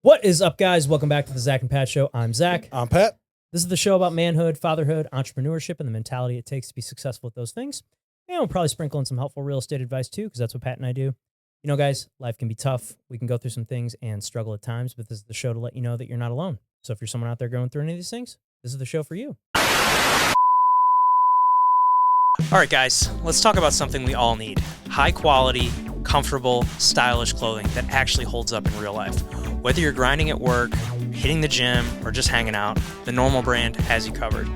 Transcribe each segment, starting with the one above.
What is up, guys? Welcome back to the Zach and Pat Show. I'm Zach. I'm Pat. This is the show about manhood, fatherhood, entrepreneurship, and the mentality it takes to be successful at those things. And we'll probably sprinkle in some helpful real estate advice too, because that's what Pat and I do. You know, guys, life can be tough. We can go through some things and struggle at times, but this is the show to let you know that you're not alone. So if you're someone out there going through any of these things, this is the show for you. All right, guys, let's talk about something we all need. High quality, comfortable, stylish clothing that actually holds up in real life. Whether you're grinding at work, hitting the gym, or just hanging out, the Normal brand has you covered.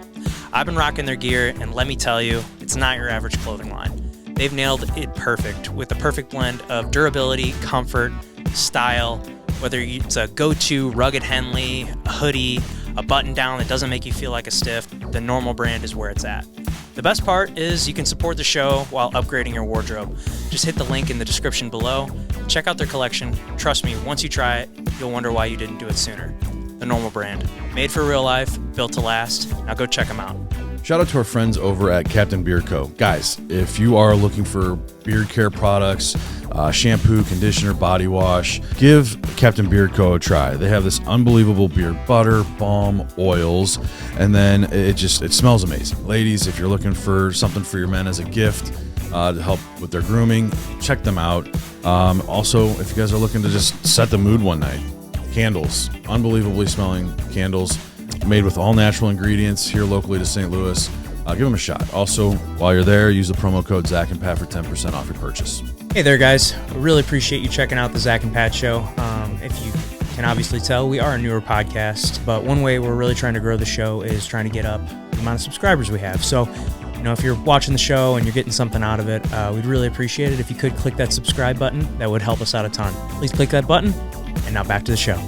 I've been rocking their gear, and let me tell you, it's not your average clothing line. They've nailed it perfect with the perfect blend of durability, comfort, style, whether it's a go-to rugged Henley, a hoodie, a button-down that doesn't make you feel like a stiff, the Normal brand is where it's at. The best part is you can support the show while upgrading your wardrobe. Just hit the link in the description below. Check out their collection. Trust me, once you try it, you'll wonder why you didn't do it sooner. The Normal brand. Made for real life, built to last. Now go check them out. Shout out to our friends over at Captain Beard Co. Guys, if you are looking for beard care products, shampoo, conditioner, body wash, give Captain Beard Co. a try. They have this unbelievable beard butter, balm, oils, and then it smells amazing. Ladies, if you're looking for something for your men as a gift to help with their grooming, check them out. Also, if you guys are looking to just set the mood one night, candles, unbelievably smelling candles, made with all natural ingredients here locally to St. Louis. Give them a shot. Also, while you're there, use the promo code Zach and Pat for 10% off your purchase. Hey there, guys. I really appreciate you checking out the Zach and Pat Show. If you can obviously tell, we are a newer podcast, but one way we're really trying to grow the show is trying to get up the amount of subscribers we have. So, you know, if you're watching the show and you're getting something out of it, we'd really appreciate it if you could click that subscribe button. That would help us out a ton. Please click that button. And now back to the show.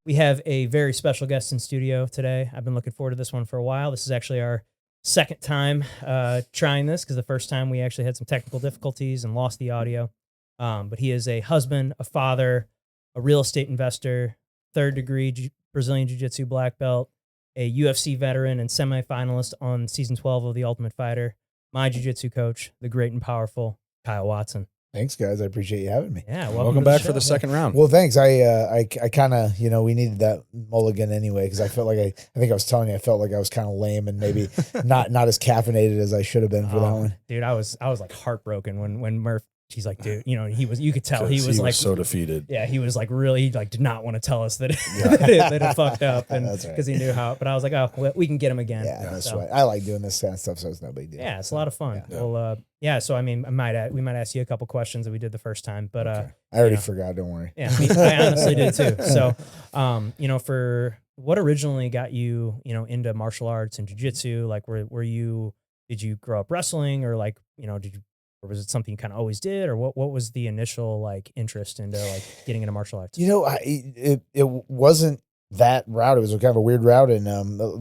We have a very special guest in studio today. I've been looking forward to this one for a while. This is actually our second time trying this, because the first time we actually had some technical difficulties and lost the audio. But he is a husband, a father, a real estate investor, third degree Brazilian Jiu-Jitsu black belt, a UFC veteran and semifinalist on season 12 of The Ultimate Fighter, my jiu-jitsu coach, the great and powerful Kyle Watson. Thanks, guys. I appreciate you having me. Yeah, welcome back for the second round. Well, thanks. I kind of, we needed that mulligan anyway, because I felt like I think I was telling you, I felt like I was kind of lame and maybe not as caffeinated as I should have been for that one. Dude, I was like heartbroken when Murph. He's like, dude, you could tell he was like so defeated. Yeah, he was like really did not want to tell us that it fucked up, and because he knew how. But I was like, oh, we can get him again. Yeah, that's right. I like doing this kind of stuff, so it's no big deal. Yeah, it's a lot of fun. Yeah. Well, so I mean, we might ask you a couple questions that we did the first time, but okay. I already forgot. Don't worry. Yeah, I honestly did too. So, for what originally got you, into martial arts and jiu-jitsu, like did you grow up wrestling, or or was it something you kind of always did, or what was the initial interest into getting into martial arts? It wasn't that route. It was kind of a weird route, and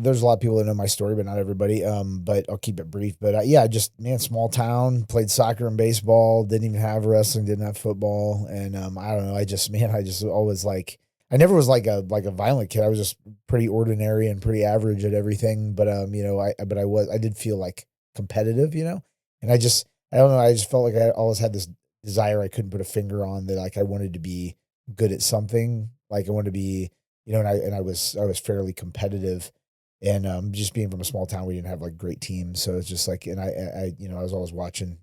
there's a lot of people that know my story, but not everybody. But I'll keep it brief. But small town, played soccer and baseball, didn't even have wrestling, didn't have football, and I don't know. I just always I never was like a violent kid. I was just pretty ordinary and pretty average at everything. But I did feel like competitive, and I don't know. I just felt like I always had this desire I couldn't put a finger on, that I wanted to be good at something. I wanted to be, and I was fairly competitive, and just being from a small town, we didn't have great teams. So it's just and I was always watching,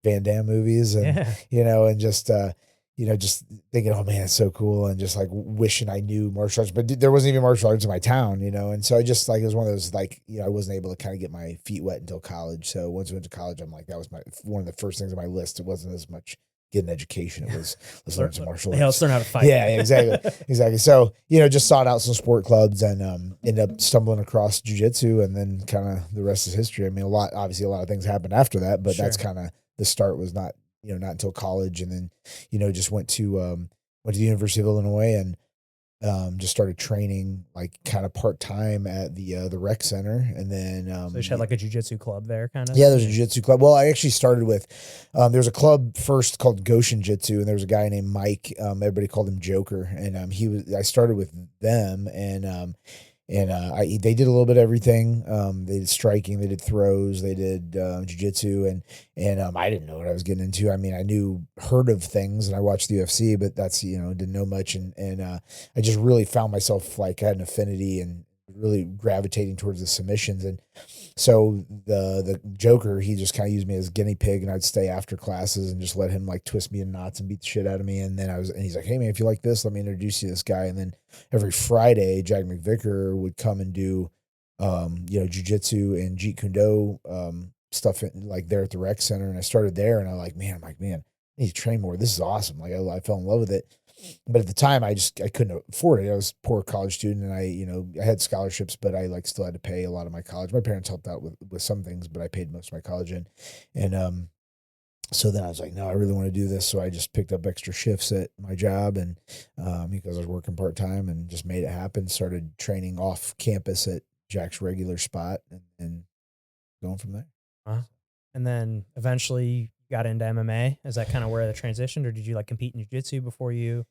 Van Damme movies and, and just thinking, oh man, it's so cool. And just wishing I knew martial arts, but there wasn't even martial arts in my town, And so I just it was one of those, I wasn't able to kind of get my feet wet until college. So once I went to college, I'm that was one of the first things on my list. It wasn't as much get an education. It was, let's learn some martial arts. Yeah, let's learn how to fight. Yeah, exactly. Exactly. So, just sought out some sport clubs and ended up stumbling across jiu-jitsu, and then kind of the rest is history. I mean, obviously a lot of things happened after that, but that's kind of the start. Was not until college, and then, just went to the University of Illinois and just started training kind of part-time at the rec center. And then, so they had a jiu-jitsu club there kind of? Yeah, there's a jiu-jitsu club. Well, I actually started with, there's a club first called Goshen Jitsu, and there was a guy named Mike, everybody called him Joker. And I started with them, and And they did a little bit of everything. They did striking, they did throws, they did jiu-jitsu, and I didn't know what I was getting into. I mean, heard of things, and I watched the UFC, but that's, didn't know much. And I just really found myself like I had an affinity and really gravitating towards the submissions. And so the Joker, he just kind of used me as guinea pig, and I'd stay after classes and just let him like twist me in knots and beat the shit out of me. And then and he's like, hey man, if you like this, let me introduce you to this guy. And then every Friday, Jack McVicker would come and do, jujitsu and Jeet Kune Do stuff like there at the rec center. And I started there, and I'm like, man, I need to train more. This is awesome. Like I fell in love with it. But at the time, I couldn't afford it. I was a poor college student, and I had scholarships, but I like still had to pay a lot of my college. My parents helped out with some things, but I paid most of my college in. And so then I was like, no, I really want to do this. So I just picked up extra shifts at my job, and because I was working part time, and just made it happen. Started training off campus at Jack's regular spot, and going from there. Wow. And then eventually you got into MMA. Is that kind of where the transition, or did you like compete in jiu-jitsu before you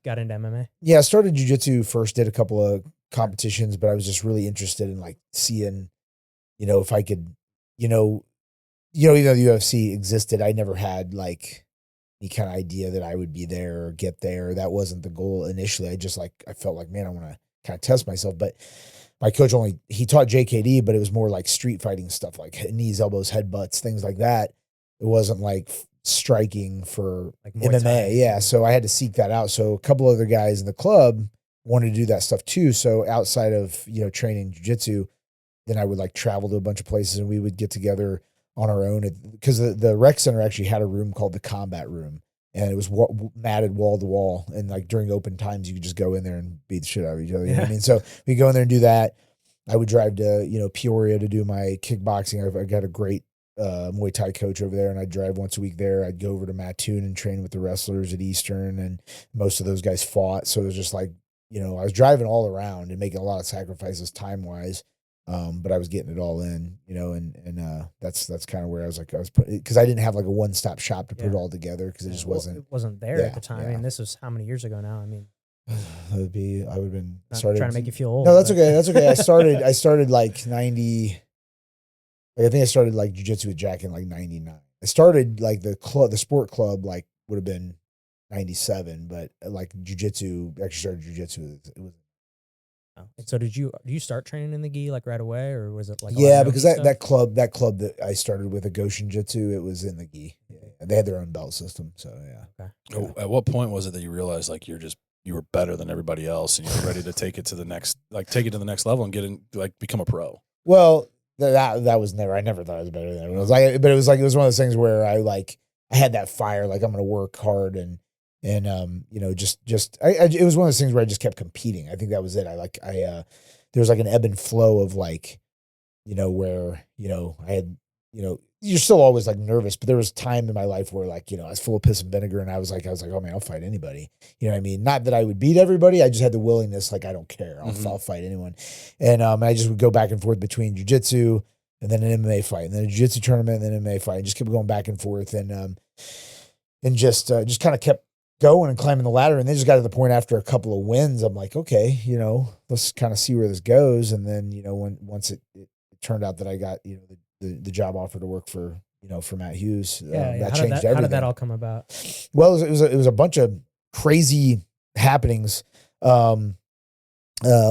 got into MMA? Yeah, I started jiu-jitsu first, did a couple of competitions, but I was just really interested in like seeing, if I could, even though the UFC existed, I never had like any kind of idea that I would be there or get there. That wasn't the goal initially. I felt like, man, I want to kind of test myself. But my coach he taught JKD, but it was more like street fighting stuff, like knees, elbows, headbutts, things like that. It wasn't like striking for like MMA. Yeah. So I had to seek that out. So a couple other guys in the club wanted to do that stuff too. So outside of, training jiu-jitsu, then I would like travel to a bunch of places, and we would get together on our own, because the rec center actually had a room called the combat room, and it was matted wall to wall. And like during open times, you could just go in there and beat the shit out of each other. You know what I mean? So we go in there and do that. I would drive to, Peoria to do my kickboxing. I got a great Muay Thai coach over there, and I'd drive once a week there. I'd go over to Mattoon and train with the wrestlers at Eastern, and most of those guys fought. So it was just like, I was driving all around and making a lot of sacrifices time-wise. But I was getting it all in, and that's kind of where I was putting, because I didn't have like a one-stop shop to put it all together, because it just wasn't there at the time. Yeah. I mean, this was how many years ago now? I mean, I would have been trying to make you feel old. No, that's okay. That's okay. I started like 90. Like I think I started like jiu-jitsu with Jack in like 99. I started like the sport club like would have been 97, but like jiu-jitsu, actually started jiu-jitsu. It was. Oh. And so did you start training in the gi like right away, or was it like because that club that I started with, a Goshin Jitsu, it was in the gi. Yeah. They had their own belt system, so yeah. Okay. At what point was it that you realized like you were better than everybody else, and you were ready to take it to the next level and get in, like become a pro? Well, that was never. I never thought I was better than everyone else. But it was one of those things where I had that fire, like I'm going to work hard and it was one of those things where I just kept competing. I think that was it. There was like an ebb and flow of like, where, I had, you're still always like nervous, but there was time in my life where like, I was full of piss and vinegar, and I was like, oh man, I'll fight anybody. You know what I mean? Not that I would beat everybody. I just had the willingness. Like, I don't care. I'll fight anyone. And I just would go back and forth between jiu-jitsu and then an MMA fight, and then a jiu-jitsu tournament, and then an MMA fight, and just kept going back and forth. And just kind of kept going and climbing the ladder. And then just got to the point after a couple of wins, I'm like, okay, let's kind of see where this goes. And then, once it turned out that I got, the job offer to work for Matt Hughes, that changed everything. How did that all come about? Well, it was a bunch of crazy happenings. I'll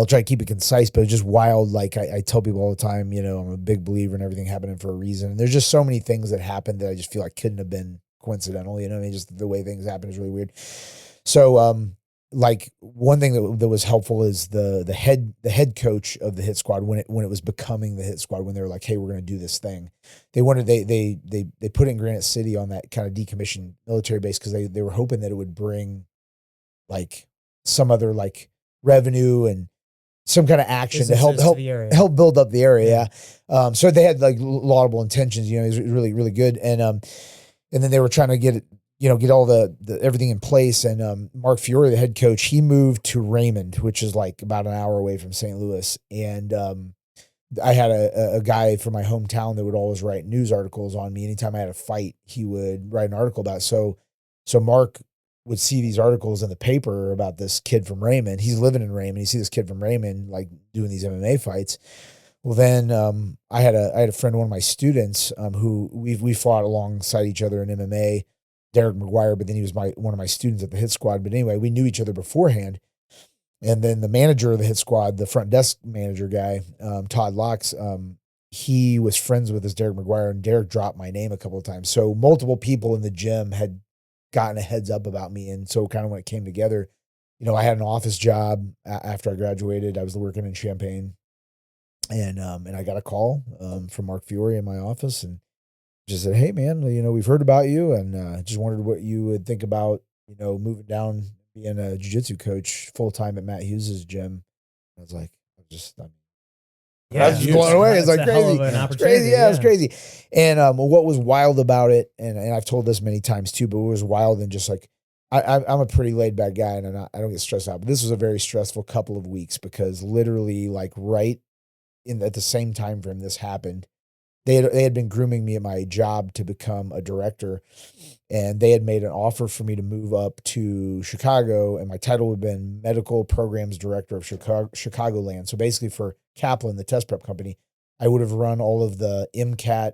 try to keep it concise, but it's just wild. Like I tell people all the time, I'm a big believer in everything happening for a reason. And there's just so many things that happened that I just feel like couldn't have been coincidental. I mean, just the way things happen is really weird. So, like one thing that was helpful is the head coach of the HIT Squad, when it was becoming the HIT Squad, when they were like, hey, we're going to do this thing. They put it in Granite City on that kind of decommissioned military base, because they were hoping that it would bring like some other like revenue and some kind of action to help build up the area. Yeah. So they had like laudable intentions, it was really, really good. And then they were trying to get all the everything in place. And Mark Fiore, the head coach, he moved to Raymond, which is like about an hour away from St. Louis. And I had a guy from my hometown that would always write news articles on me. Anytime I had a fight, he would write an article about it. So Mark would see these articles in the paper about this kid from Raymond. He's living in Raymond. You see this kid from Raymond, like doing these MMA fights. Well, then I had a friend, one of my students, who we fought alongside each other in MMA, Derek McGuire, but then he was one of my students at the HIT Squad. But anyway, we knew each other beforehand. And then the manager of the HIT Squad, the front desk manager guy, Todd Locks, he was friends with this Derek McGuire, and Derek dropped my name a couple of times. So multiple people in the gym had gotten a heads up about me. And so kind of when it came together, you know, I had an office job after I graduated. I was working in Champaign, and I got a call from Mark Fiore in my office, and just said, "Hey man, you know, we've heard about you, and just wondered what you would think about, you know, moving down, being a jiu-jitsu coach full time at Matt Hughes' gym." I was like, I was just blown away. It's like crazy. It's crazy. Yeah, it's crazy. And what was wild about it, and I've told this many times too, but what was wild and just like, I'm a pretty laid back guy, and I don't get stressed out. But this was a very stressful couple of weeks, because literally, like, right at the same time frame this happened, they had been grooming me at my job to become a director, and they had made an offer for me to move up to Chicago, and my title would have been Medical Programs Director of Chicagoland. So basically for Kaplan, the test prep company, I would have run all of the MCAT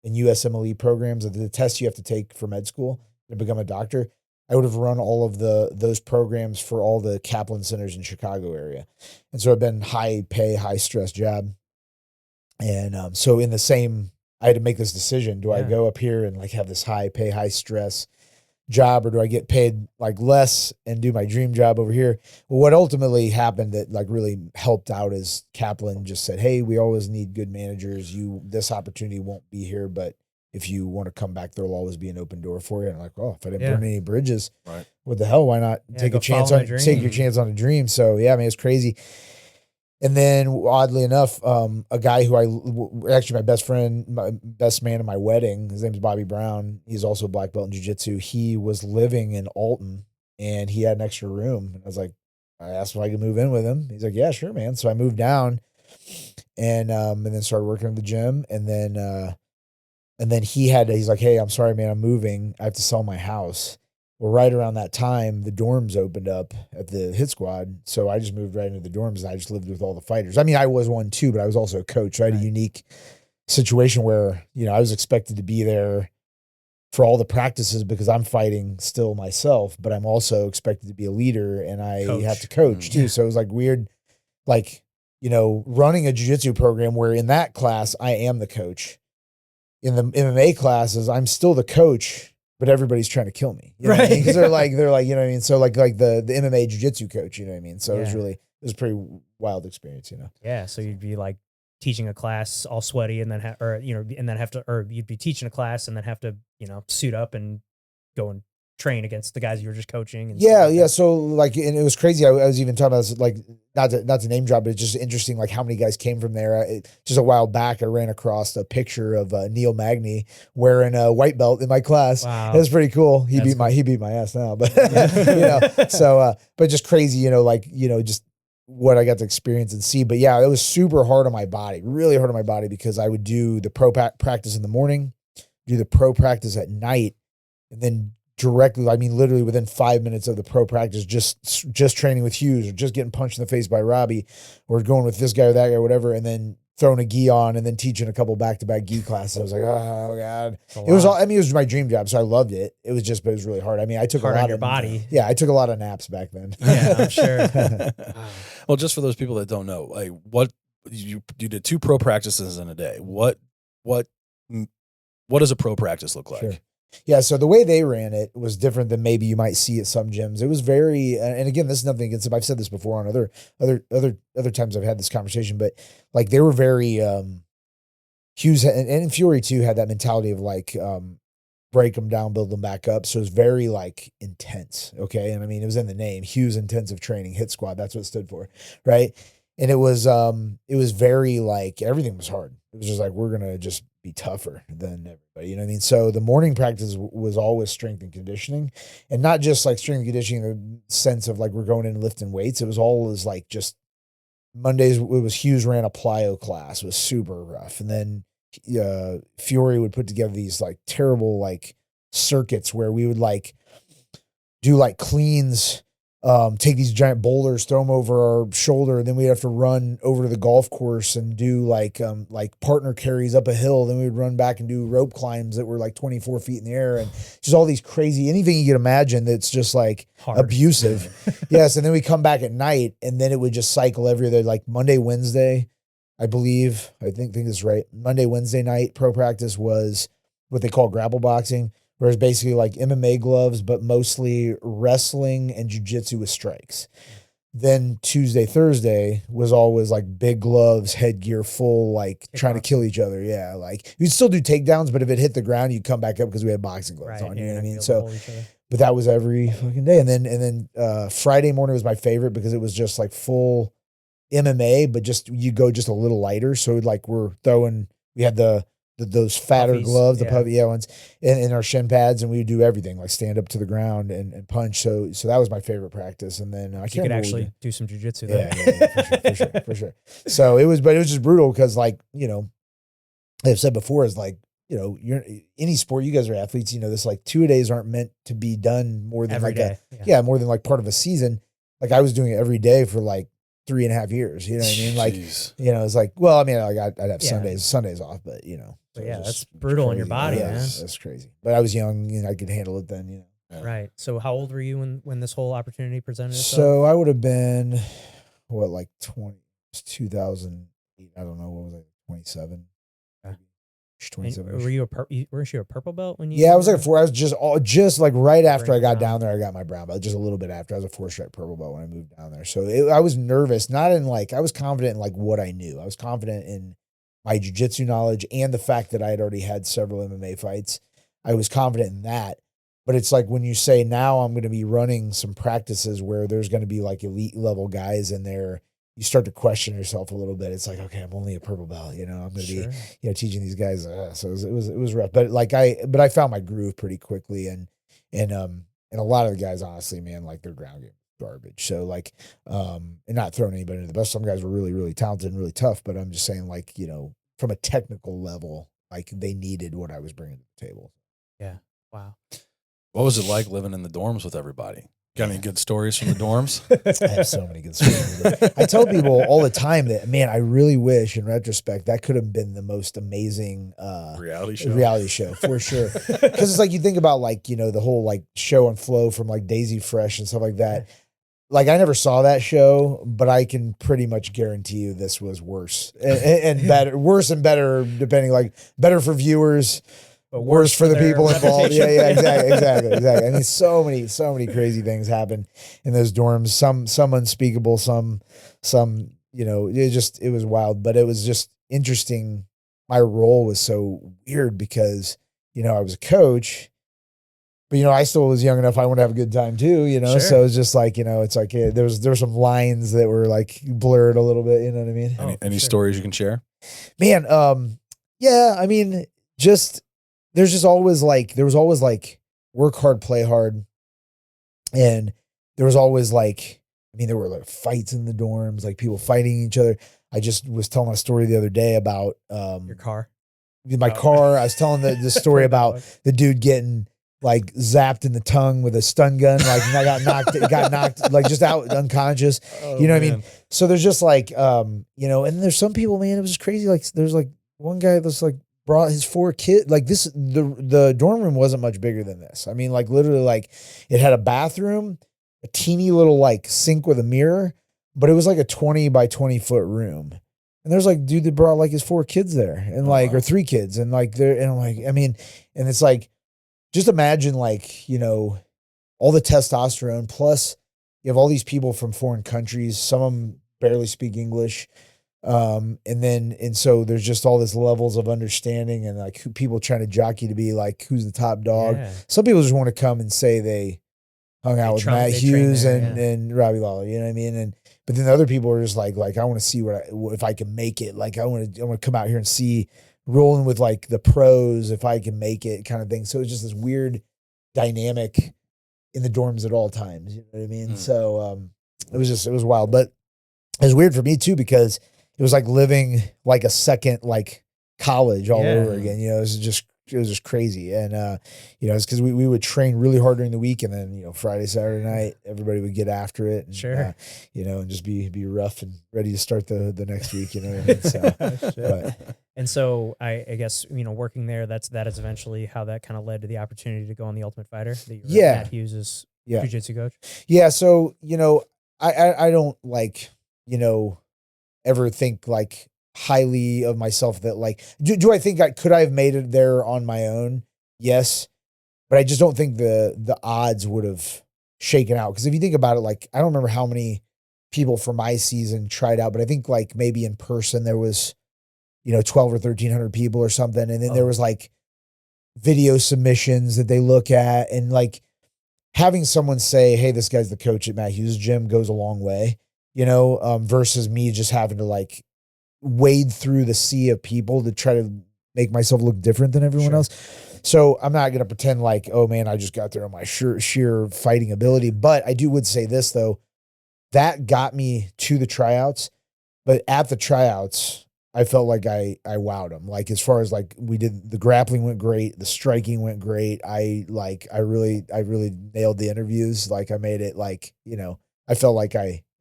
and USMLE programs, the tests you have to take for med school to become a doctor. I would have run all of those programs for all the Kaplan centers in Chicago area. And so it'd been high pay, high stress job. And so in the same, I had to make this decision. Do I go up here and like have this high pay, high stress job, or do I get paid like less and do my dream job over here? Well, what ultimately happened that like really helped out is Kaplan just said, "Hey, we always need good managers. This opportunity won't be here, but if you want to come back, there'll always be an open door for you." And I'm like, oh, if I didn't burn any bridges, what the hell? Why not take your chance on a dream? So yeah, I mean, it's crazy. And then oddly enough, a guy who actually my best friend, my best man at my wedding, his name is Bobby Brown. He's also a black belt in jiu-jitsu. He was living in Alton, and he had an extra room. And I asked if I could move in with him. He's like, "Yeah, sure, man." So I moved down, and then started working at the gym. And then he's like, "Hey, I'm sorry, man, I'm moving. I have to sell my house." Well, right around that time, the dorms opened up at the HIT Squad. So I just moved right into the dorms, and I just lived with all the fighters. I mean, I was one too, but I was also a coach. So I had a unique situation where, you know, I was expected to be there for all the practices because I'm fighting still myself, but I'm also expected to be a leader, and I have to coach too. So it was like weird, like, you know, running a jiu-jitsu program where in that class, I am the coach. In the MMA classes, I'm still the coach, but everybody's trying to kill me, you know what I mean? Because they're like, you know what I mean? So like the MMA jiu-jitsu coach, you know what I mean? So it was a pretty wild experience, you know? Yeah. So you'd be like teaching a class all sweaty, and then, you'd be teaching a class and then have to, you know, suit up and go and train against the guys you were just coaching. And yeah. So like, and it was crazy. I was even talking about this, like, not to name drop, but it's just interesting, like how many guys came from there. Just a while back, I ran across a picture of Neil Magny wearing a white belt in my class. Wow. It was pretty cool. He beat my ass now, but you know, so, but just crazy, you know, like, you know, just what I got to experience and see. But yeah, it was super hard on my body, really hard on my body, because I would do the pro practice in the morning, do the pro practice at night, and then directly, I mean, literally within 5 minutes of the pro practice, just training with Hughes, or just getting punched in the face by Robbie, or going with this guy or that guy or whatever, and then throwing a gi on, and then teaching a couple back-to-back gi classes. I was like, oh God. It was my dream job, so I loved it. But it was really hard. I mean, I took hard a lot on your body. Yeah, I took a lot of naps back then. Yeah, I'm sure. Well, just for those people that don't know, like, what you did 2 pro practices in a day. What does a pro practice look like? Sure. Yeah, so the way they ran it was different than maybe you might see at some gyms. It was very, and again, this is nothing against them. I've said this before on other times I've had this conversation, but like they were very, Hughes and Fury too had that mentality of like, break them down, build them back up. So it was very like intense. Okay. And I mean, it was in the name, Hughes Intensive Training HIT Squad. That's what it stood for. Right. And it was very like, everything was hard. It was just like, we're going to just be tougher than everybody. You know what I mean? So the morning practice was always strength and conditioning, and not just like strength and conditioning in the sense of like, we're going in and lifting weights. It was always like just Mondays. It was Hughes ran a plyo class. It was super rough. And then Fury would put together these like terrible like circuits where we would like do like cleans, take these giant boulders, throw them over our shoulder. And then we'd have to run over to the golf course and do like partner carries up a hill. Then we would run back and do rope climbs that were like 24 feet in the air, and just all these crazy, anything you can imagine that's just like Hard. abusive. Yes. And then we come back at night, and then it would just cycle every other, like Monday, Wednesday, I believe, I think it's right. Monday, Wednesday night pro practice was what they call grapple boxing, where it's basically like MMA gloves, but mostly wrestling and jiu-jitsu with strikes. Then Tuesday, Thursday was always like big gloves, headgear, full, like trying to kill each other. Yeah. Like you'd still do takedowns, but if it hit the ground, you'd come back up because we had boxing gloves on. You know what I mean? So, but that was every fucking day. And then Friday morning was my favorite because it was just like full MMA, but just, you go just a little lighter. So like we had those fatter Puffies, gloves, the puffy ones, and our shin pads, and we would do everything like stand up to the ground and punch. So that was my favorite practice. And then I you could actually do some jujitsu there. Yeah, for sure. So it was just brutal because, like, you know, I've said before, is like, you know, you're any sport, you guys are athletes, you know, this like 2-a-days aren't meant to be done more than every like day. more than like part of a season. Like I was doing it every day for like 3.5 years. You know what I mean? Like, you know, it's like, well, I mean, like I'd have Sundays off, but you know. So yeah, that's brutal on your body, man. That's crazy. But I was young, and I could handle it then, you know. Yeah. Right. So how old were you when this whole opportunity presented itself? So I would have been, what, like 2008, I don't know, what was I, 27? Okay. 27. Weren't you a purple belt when you? Yeah, I was like I was just like right after I got down there, I got my brown belt, just a little bit after. I was a 4-stripe purple belt when I moved down there. So I was nervous, not in like, I was confident in like what I knew. I was confident in my jiu-jitsu knowledge and the fact that I had already had several MMA fights. I was confident in that. But it's like when you say, now I'm going to be running some practices where there's going to be like elite level guys in there, you start to question yourself a little bit. It's like, okay, I'm only a purple belt, you know, I'm going to be, you know, teaching these guys. So it was rough, but like I found my groove pretty quickly. And a lot of the guys, honestly, man, like their ground game garbage. So like, and not throwing anybody into the bus. Some guys were really, really talented and really tough, but I'm just saying, like, you know, from a technical level, like they needed what I was bringing to the table. Yeah. Wow. What was it like living in the dorms with everybody? Got any good stories from the dorms? I have so many good stories. I tell people all the time that, man, I really wish in retrospect that could have been the most amazing reality show for sure. Because it's like, you think about, like, you know, the whole like show and flow from like Daisy Fresh and stuff like that. Like I never saw that show, but I can pretty much guarantee you this was worse and better, worse and better, depending, like better for viewers, but worse for the people involved. Yeah, exactly. I mean, so many crazy things happen in those dorms. Some unspeakable, some, you know, it was wild, but it was just interesting. My role was so weird because, you know, I was a coach, but, you know, I still was young enough. I want to have a good time too, you know? Sure. So it's just like, you know, it's like, there's some lines that were like blurred a little bit, you know what I mean? Any stories you can share? Man. Yeah, I mean, there was always like work hard, play hard. And there was always like, I mean, there were like fights in the dorms, like people fighting each other. I just was telling a story the other day about, your car, my car. I was telling the story about the dude getting like zapped in the tongue with a stun gun. Like I got knocked like just out unconscious. You know what I mean? So there's just like, you know, and there's some people, man, it was just crazy. Like there's like one guy that's like brought his 4 kids, like this, the dorm room wasn't much bigger than this. I mean, like literally, like it had a bathroom, a teeny little like sink with a mirror, but it was like a 20 by 20 foot room. And there's like dude that brought like his 4 kids there and like, or 3 kids. And like and I'm like, I mean, and it's like, just imagine like, you know, all the testosterone, plus you have all these people from foreign countries, some of them barely speak English. And so there's just all this levels of understanding and like people trying to jockey to be like, who's the top dog. Yeah. Some people just want to come and say they hung out with Matt Hughes and Robbie Lawler, you know what I mean? But then the other people are just like, I want to see if I can make it. Like I want to come out here and see rolling with like the pros, if I can make it kind of thing. So it's just this weird dynamic in the dorms at all times. You know what I mean? So, it was wild, but it was weird for me too, because it was like living like a second, like college all over again. You know, it was just just crazy. And, it's because we would train really hard during the week, and then, Friday, Saturday night, everybody would get after it. And, Sure. And just be rough and ready to start the next week, you know what I mean? So, but, and so I guess, working there, that is eventually how that kind of led to the opportunity to go on The Ultimate Fighter. That you were Matt Hughes' jiu-jitsu coach. Yeah. So, I don't ever think like highly of myself that like, do I think could I have made it there on my own? Yes. But I just don't think the odds would have shaken out. Cause if you think about it, like, I don't remember how many people for my season tried out, but I think like maybe in person there was, 12 or 1300 people or something. And then there was like video submissions that they look at, and like having someone say, hey, this guy's the coach at Matt Hughes' gym goes a long way, versus me just having to like wade through the sea of people to try to make myself look different than everyone else. So I'm not going to pretend like, oh man, I just got there on my sheer fighting ability. But I would say this though, that got me to the tryouts. But at the tryouts, I felt like I wowed them. Like, as far as like the grappling went great, the striking went great. I really nailed the interviews. Like, I made it like, I felt like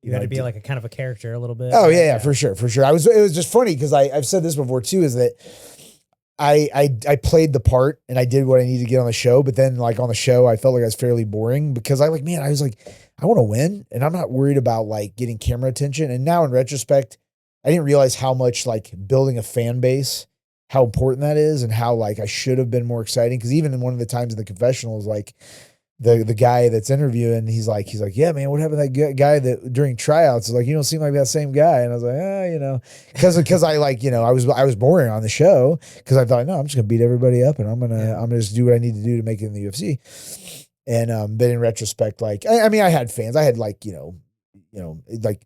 you had to be like a kind of a character a little bit. Oh yeah, for sure. It was just funny because I've said this before too, is that I played the part and I did what I needed to get on the show, but then like on the show, I felt like I was fairly boring because I was like, I want to win and I'm not worried about like getting camera attention. And now in retrospect, I didn't realize how much like building a fan base, how important that is, and how like I should have been more exciting. Cause even in one of the times in the confessionals, like the guy that's interviewing, he's like, yeah, man, what happened to that guy that during tryouts is like, you don't seem like that same guy. And I was like, cause I like, I was boring on the show cause I thought, no, I'm just gonna beat everybody up and I'm gonna just do what I need to do to make it in the UFC. And, but in retrospect, like, I mean, I had fans, I had like, like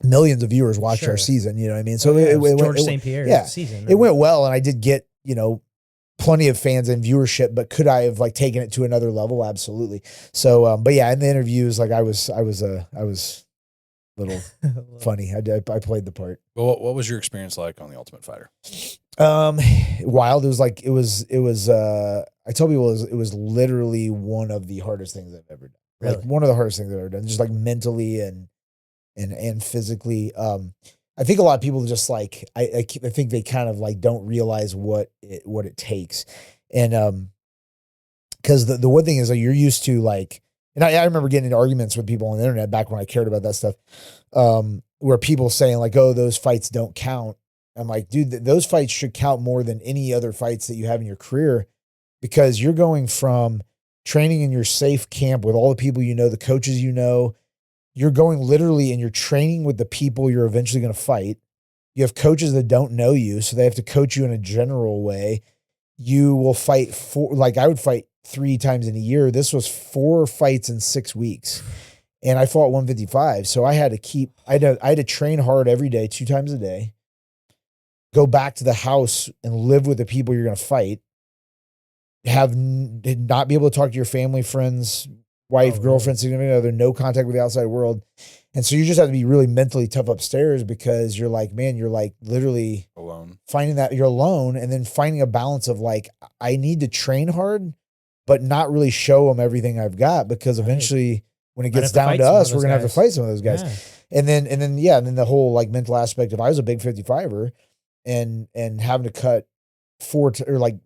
millions of viewers watched our season, you know what I mean? So it George St. Pierre's season. It went well. And I did get, plenty of fans and viewership, but could I have like taken it to another level? Absolutely. So, but yeah, in the interviews, like I was a little funny. I played the part. Well, what was your experience like on The Ultimate Fighter? Wild. It was I tell people it was literally one of the hardest things I've ever done. Really? Like one of the hardest things I've ever done, just like mentally and physically. I think a lot of people just like, I think they kind of like don't realize what it takes. And, cause the one thing is like, you're used to like, and I remember getting into arguments with people on the internet back when I cared about that stuff, where people saying like, oh, those fights don't count. I'm like, dude, those fights should count more than any other fights that you have in your career, because you're going from training in your safe camp with all the people, the coaches, you're going literally and you're training with the people you're eventually going to fight. You have coaches that don't know you, so they have to coach you in a general way. You will fight I would fight 3 times in a year. This was 4 fights in 6 weeks. And I fought 155. So I had to train hard every day, 2 times a day, go back to the house and live with the people you're going to fight, not be able to talk to your family, friends, wife, girlfriend, significant other, no contact with the outside world. And so you just have to be really mentally tough upstairs, because you're like, man, you're like literally alone, finding that you're alone, and then finding a balance of like, I need to train hard, but not really show them everything I've got, because eventually when it gets down to us, we're going to have to fight some of those guys. Yeah. And then the whole like mental aspect of, I was a big 55er and having to cut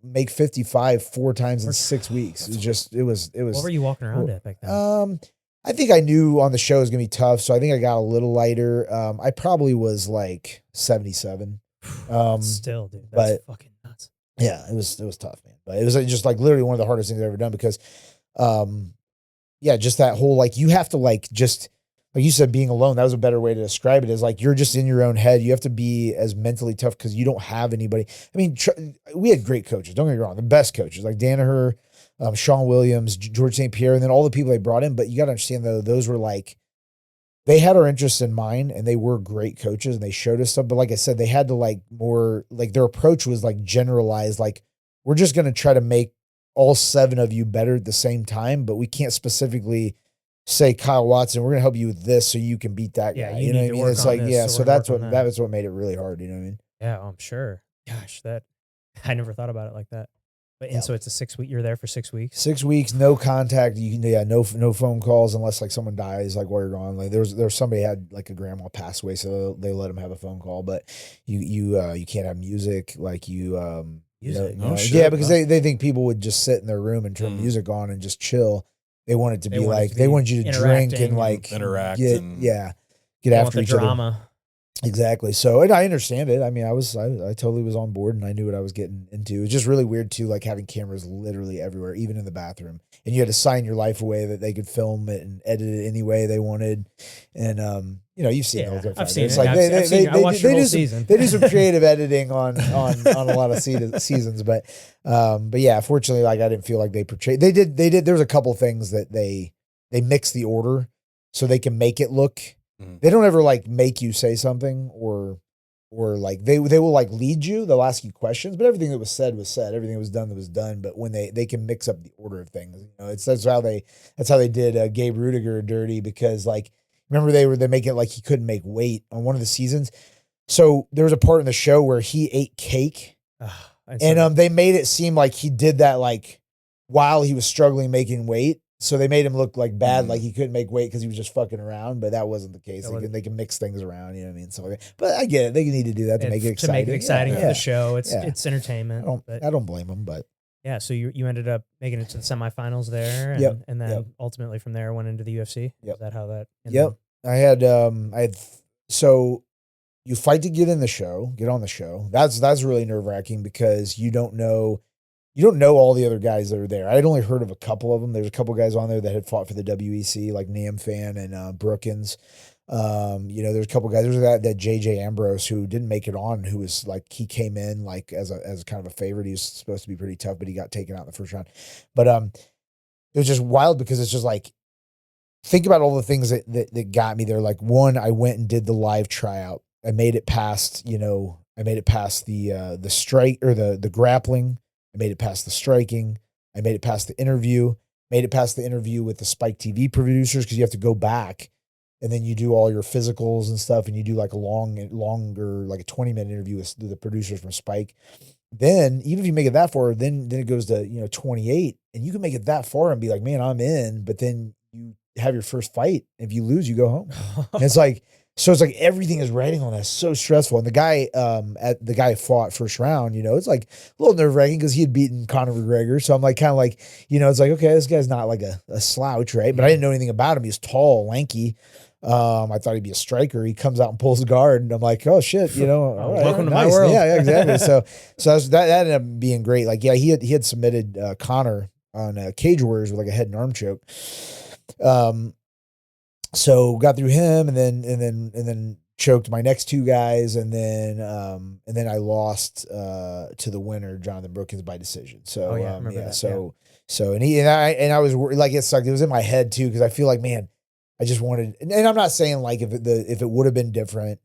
make 55 4 times in 6 weeks. It was. What were you walking around at back then? I think I knew on the show it was gonna be tough, so I think I got a little lighter. I probably was like 77. Still, dude, that's fucking nuts. Yeah, it was tough, man. But it was just like literally one of the hardest things I've ever done, because, just that whole like, you have to like just. Like you said, being alone, that was a better way to describe it, is like, you're just in your own head. You have to be as mentally tough because you don't have anybody. I mean, we had great coaches. Don't get me wrong. The best coaches like Danaher, Sean Williams, George St. Pierre, and then all the people they brought in. But you got to understand, though, those were like, they had our interests in mind, and they were great coaches and they showed us stuff. But like I said, they had to like more, like their approach was like generalized. Like, we're just going to try to make all 7 of you better at the same time, but we can't specifically say, Kyle Watson, we're going to help you with this so you can beat that guy. You know what I mean? It's like, so that was what made it really hard. You know what I mean? Yeah, I'm sure. Gosh, I never thought about it like that. And so it's a 6 week. You're there for 6 weeks. 6 weeks, no contact. No phone calls unless like someone dies, like while you're gone. Like there's somebody had like a grandma pass away, so they let them have a phone call. But you can't have music. Like Shit, because they think people would just sit in their room and turn music on and just chill. They want it to be like they want you to drink and like interact get after each drama. other. Exactly. So, and I understand it. I mean, I totally was on board and I knew what I was getting into. It was just really weird too, like having cameras literally everywhere, even in the bathroom. And you had to sign your life away that they could film it and edit it any way they wanted. And, you've seen those. I've seen it's it. like I watched the whole season. They do some creative editing on a lot of seasons, but yeah, fortunately, like I didn't feel like they portrayed. They did. There was a couple things that they mixed the order so they can make it look. They don't ever like make you say something or like they will like lead you. They'll ask you questions, but everything that was said was said. Everything that was done. But when they can mix up the order of things, that's how they did Gabe Rudiger dirty because like remember they make it like he couldn't make weight on one of the seasons. So there was a part in the show where he ate cake, and they made it seem like he did that like while he was struggling making weight. So they made him look like bad, like he couldn't make weight because he was just fucking around, but that wasn't the case. They can mix things around, you know what I mean? So, but I get it. They need to do that to make it exciting. To make it exciting for the show. It's entertainment. I don't blame them, but. Yeah, so you ended up making it to the semifinals there, and then ultimately from there went into the UFC. Is that how that ended? Yep. I had so you fight to get on the show. That's really nerve-wracking because you don't know all the other guys that are there. I had only heard of a couple of them. There's a couple guys on there that had fought for the WEC, like Nam Fan and Brookins. There's a couple guys. There's that JJ Ambrose who didn't make it on, who was like he came in like as kind of a favorite. He was supposed to be pretty tough, but he got taken out in the first round. But it was just wild because it's just like think about all the things that got me there. Like one, I went and did the live tryout. I made it past the strike or the grappling. I made it past the striking. I made it past the interview. Made it past the interview with the Spike TV producers because you have to go back and then you do all your physicals and stuff, and you do like a longer, like a 20-minute interview with the producers from Spike. Then even if you make it that far, then it goes to 28, and you can make it that far and be like, man, I'm in. But then you have your first fight. If you lose, you go home. And it's like. So it's like everything is riding on that. So stressful. And the guy fought first round, it's like a little nerve wracking because he had beaten Conor McGregor. So I'm like, kind of like, it's like, okay, this guy's not like a slouch, right? But I didn't know anything about him. He was tall, lanky. I thought he'd be a striker. He comes out and pulls a guard, and I'm like, oh shit, all right, welcome to my world. Yeah, exactly. So that ended up being great. Like, yeah, he had submitted Conor on Cage Warriors with like a head and arm choke. So got through him and then choked my next two guys. And then I lost, to the winner, Jonathan Brookins, by decision. So, I was worried, like it sucked. It was in my head too. Cause I feel like, man, I just wanted, and I'm not saying like if it would have been different,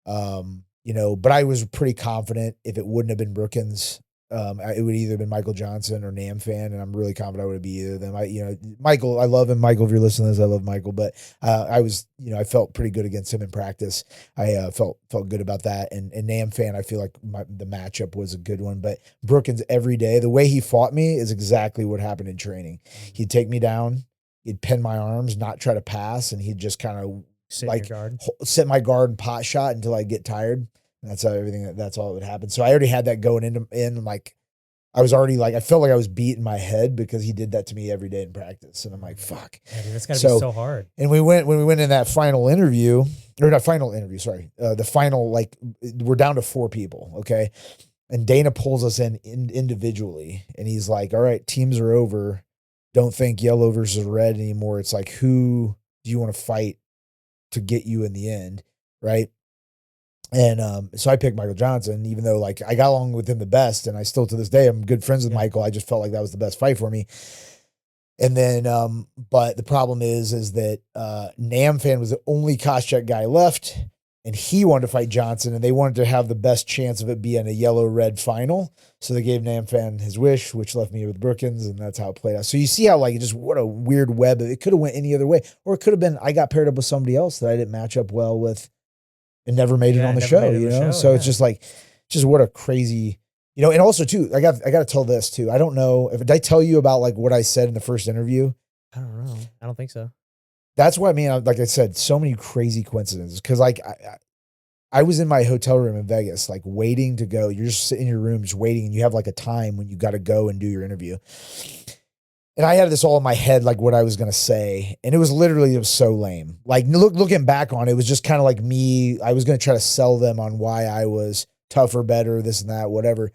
but I was pretty confident if it wouldn't have been Brookins, it would either have been Michael Johnson or Nam Fan, and I'm really confident I would be either of them. Michael, I love him. Michael, if you're listening to this, I love Michael, but I felt pretty good against him in practice. I felt good about that, and Nam Fan, I feel like the matchup was a good one. But Brookins, every day, the way he fought me is exactly what happened in training. He'd take me down, he'd pin my arms, not try to pass, and he'd just kind of set my guard and pot shot until I get tired. That's how that's all that would happen. So I already had that going in like, I was already like, I felt like I was beating my head because he did that to me every day in practice. And I'm like, fuck. Yeah, dude, that's gotta be so hard. And when we went in that final interview, the final, like we're down to 4 people. Okay. And Dana pulls us in individually and he's like, all right, teams are over. Don't think yellow versus red anymore. It's like, who do you want to fight to get you in the end? Right. And so I picked Michael Johnson, even though like I got along with him the best, and I still to this day I'm good friends with Michael. I just felt like that was the best fight for me. And then, but the problem is that Nam Fan was the only Koscheck guy left, and he wanted to fight Johnson, and they wanted to have the best chance of it being a yellow-red final. So they gave Nam Fan his wish, which left me with Brookins, and that's how it played out. So you see how like just what a weird web. It could have went any other way, or it could have been I got paired up with somebody else that I didn't match up well with. And never made it on the show, So it's just like, what a crazy, and also too, I got to tell this too. I don't know did I tell you about like what I said in the first interview? I don't know. I don't think so. That's what I mean. Like I said, so many crazy coincidences. Cause like I was in my hotel room in Vegas, like waiting to go. You're just sitting in your room, just waiting. And you have like a time when you got to go and do your interview. And I had this all in my head, like what I was going to say. And it was so lame. Like looking back on it, it was just kind of like me. I was going to try to sell them on why I was tougher, better, this and that, whatever.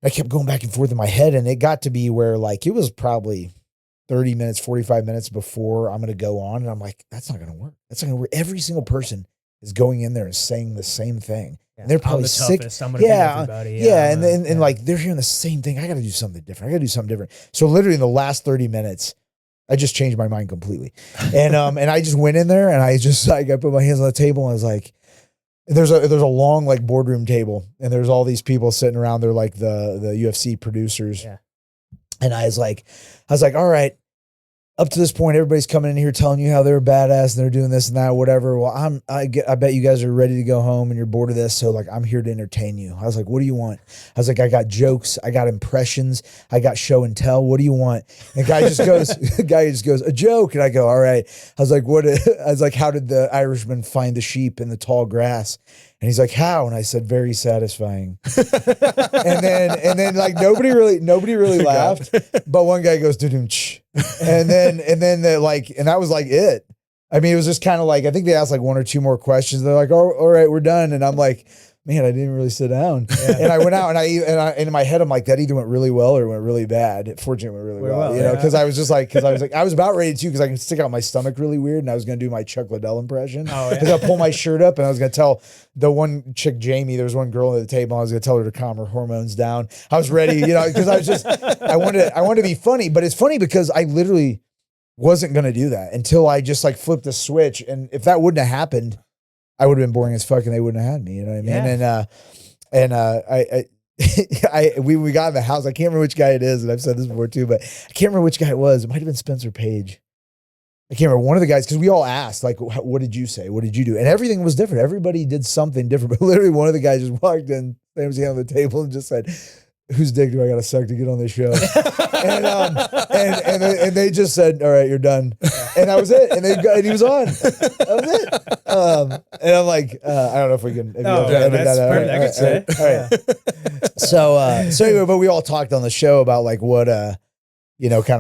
I kept going back and forth in my head. And it got to be where like, it was probably 30 minutes, 45 minutes before I'm going to go on. And I'm like, that's not going to work. That's not going to work. Every single person is going in there and saying the same thing. Yeah. And they're probably sick. I'm gonna beat everybody. Yeah. And like, they're hearing the same thing. I got to do something different. So literally in the last 30 minutes, I just changed my mind completely. And, and I just went in there and I just, like, I put my hands on the table and I was like, there's a long, like boardroom table and there's all these people sitting around. They're like the UFC producers. Yeah. And I was like, all right, up to this point, everybody's coming in here telling you how they're badass and they're doing this and that, whatever. Well, I bet you guys are ready to go home and you're bored of this. So like, I'm here to entertain you. I was like, what do you want? I was like, I got jokes. I got impressions. I got show and tell. What do you want? And the guy just goes, a joke. And I go, all right. I was like, how did the Irishman find the sheep in the tall grass? And he's like, how? And I said, very satisfying. and then like nobody really laughed. But one guy goes, doo-doo-ch. And then that was like it. I mean, it was just kind of like, I think they asked like one or two more questions. They're like, oh, all right, we're done. And I'm like, man, I didn't really sit down. Yeah. And I went out and in my head, I'm like, that either went really well or it went really bad. Fortunately, it went really well, you know, because I was just like, I was about ready to, because I can stick out my stomach really weird. And I was going to do my Chuck Liddell impression. Oh, yeah. Because I pull my shirt up and I was going to tell the one chick, Jamie, there was one girl at the table. I was going to tell her to calm her hormones down. I was ready, you know, because I wanted to be funny, but it's funny because I literally wasn't going to do that until I just like flipped the switch. And if that wouldn't have happened, I would have been boring as fuck and they wouldn't have had me, you know what I mean? Yeah. We got in the house. I can't remember which guy it is, and I've said this before too, but I can't remember which guy it was. It might have been Spencer Page. I can't remember. One of the guys, because we all asked, like, what did you say? What did you do? And everything was different. Everybody did something different, but literally one of the guys just walked in, slammed his hand on the table and just said, whose dick do I got to suck to get on this show? and they just said, all right, you're done. And that was it. And he was on. That was it. And I'm like, I don't know if we can. That's perfect. I could say. All right. So anyway, but we all talked on the show about like what, kind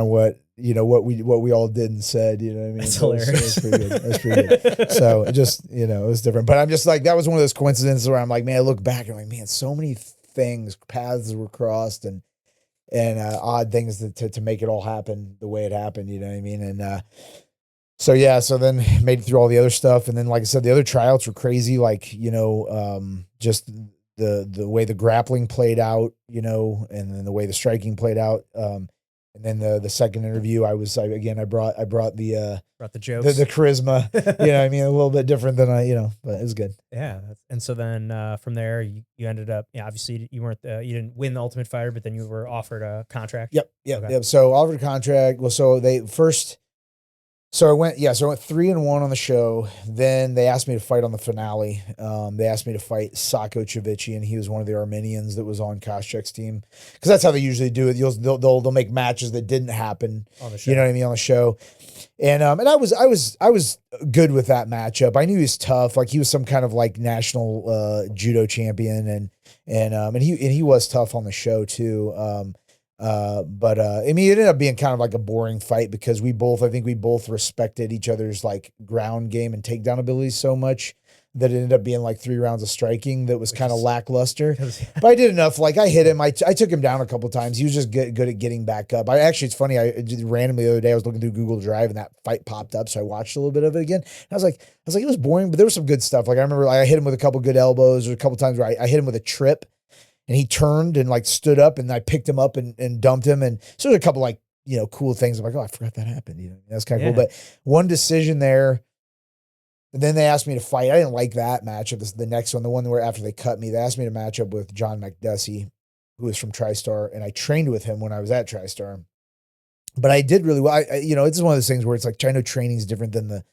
of what we all did and said, you know what I mean? That's hilarious. It was pretty good. So it just, it was different. But I'm just like, that was one of those coincidences where I'm like, man, I look back and I'm like, man, so many paths were crossed and odd things to make it all happen the way it happened, you know what I mean? And so then made it through all the other stuff. And then, like I said, the other tryouts were crazy, like, just the way the grappling played out, and then the way the striking played out. And then the second interview, I brought the jokes, the charisma, you know what I mean? A little bit different than but it was good. Yeah. And so then from there, you ended up, obviously you weren't, you didn't win the Ultimate Fighter, but then you were offered a contract. Yep. So offered a contract. Well, I went 3-1 on the show. Then they asked me to fight on the finale. They asked me to fight Sako Cevici, he was one of the Armenians that was on Koscheck's team. Because that's how they usually do it. They'll make matches that didn't happen on the show. You know what I mean, on the show. And I was good with that matchup. I knew he was tough. Like he was some kind of like national judo champion, and he was tough on the show too. But it ended up being kind of like a boring fight because we both respected each other's like ground game and takedown abilities so much that it ended up being like 3 rounds of striking that was kind of lackluster. But I did enough. Like I hit him. I took him down a couple of times. He was just good at getting back up. It's funny. Randomly the other day I was looking through Google Drive and that fight popped up. So I watched a little bit of it again. And I was like, it was boring, but there was some good stuff. Like I remember I hit him with a couple good elbows, or a couple times where I hit him with a trip. And he turned and like stood up and I picked him up and dumped him. And so there's a couple like, cool things. I'm like, oh, I forgot that happened. That's kind of cool. But one decision there. And then they asked me to fight. I didn't like that matchup. The next one, the one where after they cut me, they asked me to match up with John McDessie, who was from TriStar. And I trained with him when I was at TriStar. But I did really well. It's one of those things where it's like, I know training is different than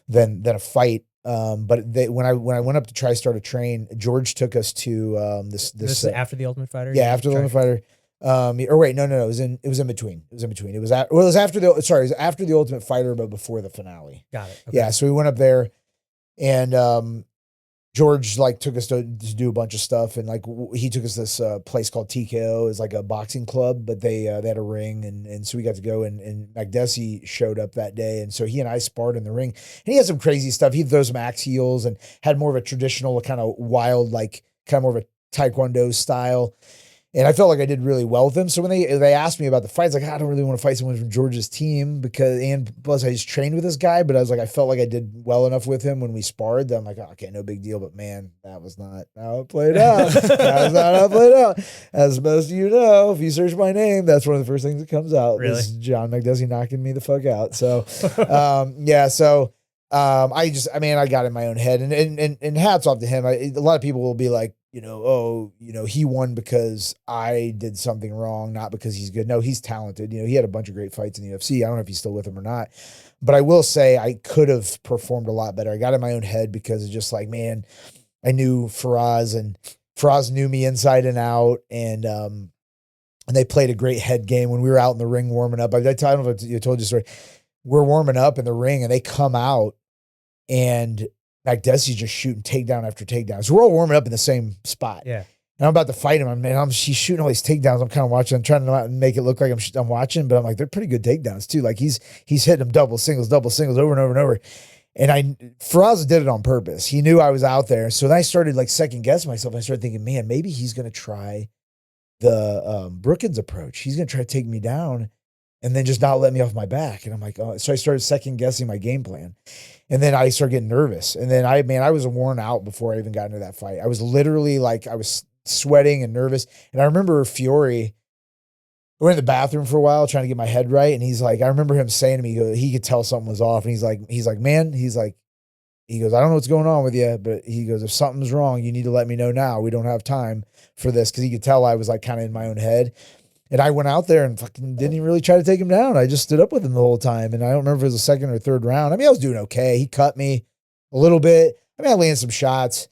than a fight. But when I went up to try start a train, George took us to this is after the Ultimate Fighter. Yeah, after the Ultimate Fighter. Or wait, no, it was in between. It was after the Ultimate Fighter, but before the finale. Got it. Okay. Yeah, so we went up there, and George like took us to do a bunch of stuff, and like he took us this place called TKO, is like a boxing club, but they had a ring, and so we got to go, and Magdesi showed up that day, and so he and I sparred in the ring, and he had some crazy stuff. He throws some axe heels and had more of a traditional kind of wild, like kind of more of a Taekwondo style. And I felt like I did really well with him. So when they asked me about the fights, like, I don't really want to fight someone from George's team and plus I just trained with this guy, but I was like, I felt like I did well enough with him when we sparred that I'm like, oh, okay, no big deal. But man, that was not how it played out. That was not how it played out. As most of you know, if you search my name, that's one of the first things that comes out. Really? Is John Magdesi knocking me the fuck out. So, yeah. So, I got in my own head, and hats off to him. A lot of people will be like, he won because I did something wrong, not because he's good. No, he's talented. He had a bunch of great fights in the UFC. I don't know if he's still with him or not, but I will say I could have performed a lot better. I got in my own head because it's just like, man, I knew Faraz, and Faraz knew me inside and out, and they played a great head game when we were out in the ring warming up. I don't know if I told you a story. We're warming up in the ring, and they come out, and Magdesi's just shooting takedown after takedown. So we're all warming up in the same spot. Yeah. And I'm about to fight him. She's shooting all these takedowns. I'm kind of watching. I'm trying to make it look like I'm watching, but I'm like, they're pretty good takedowns too. Like he's hitting them double singles over and over and over. And Faraz did it on purpose. He knew I was out there. So then I started like second guessing myself. I started thinking, man, maybe he's going to try the Brookins approach. He's going to try to take me down and then just not let me off my back. And I'm like, oh, so I started second guessing my game plan. And then I started getting nervous. And then I was worn out before I even got into that fight. I was literally like, I was sweating and nervous. And I remember Fiore, we were in the bathroom for a while trying to get my head right. And he's like, I remember him saying to me, he could tell something was off. And he's like, man, he goes, I don't know what's going on with you, but he goes, if something's wrong, you need to let me know now. We don't have time for this. Cause he could tell I was like kind of in my own head. And I went out there and fucking didn't even really try to take him down. I just stood up with him the whole time. And I don't remember if it was the second or third round. I mean, I was doing okay. He cut me a little bit. I mean, I landed some shots.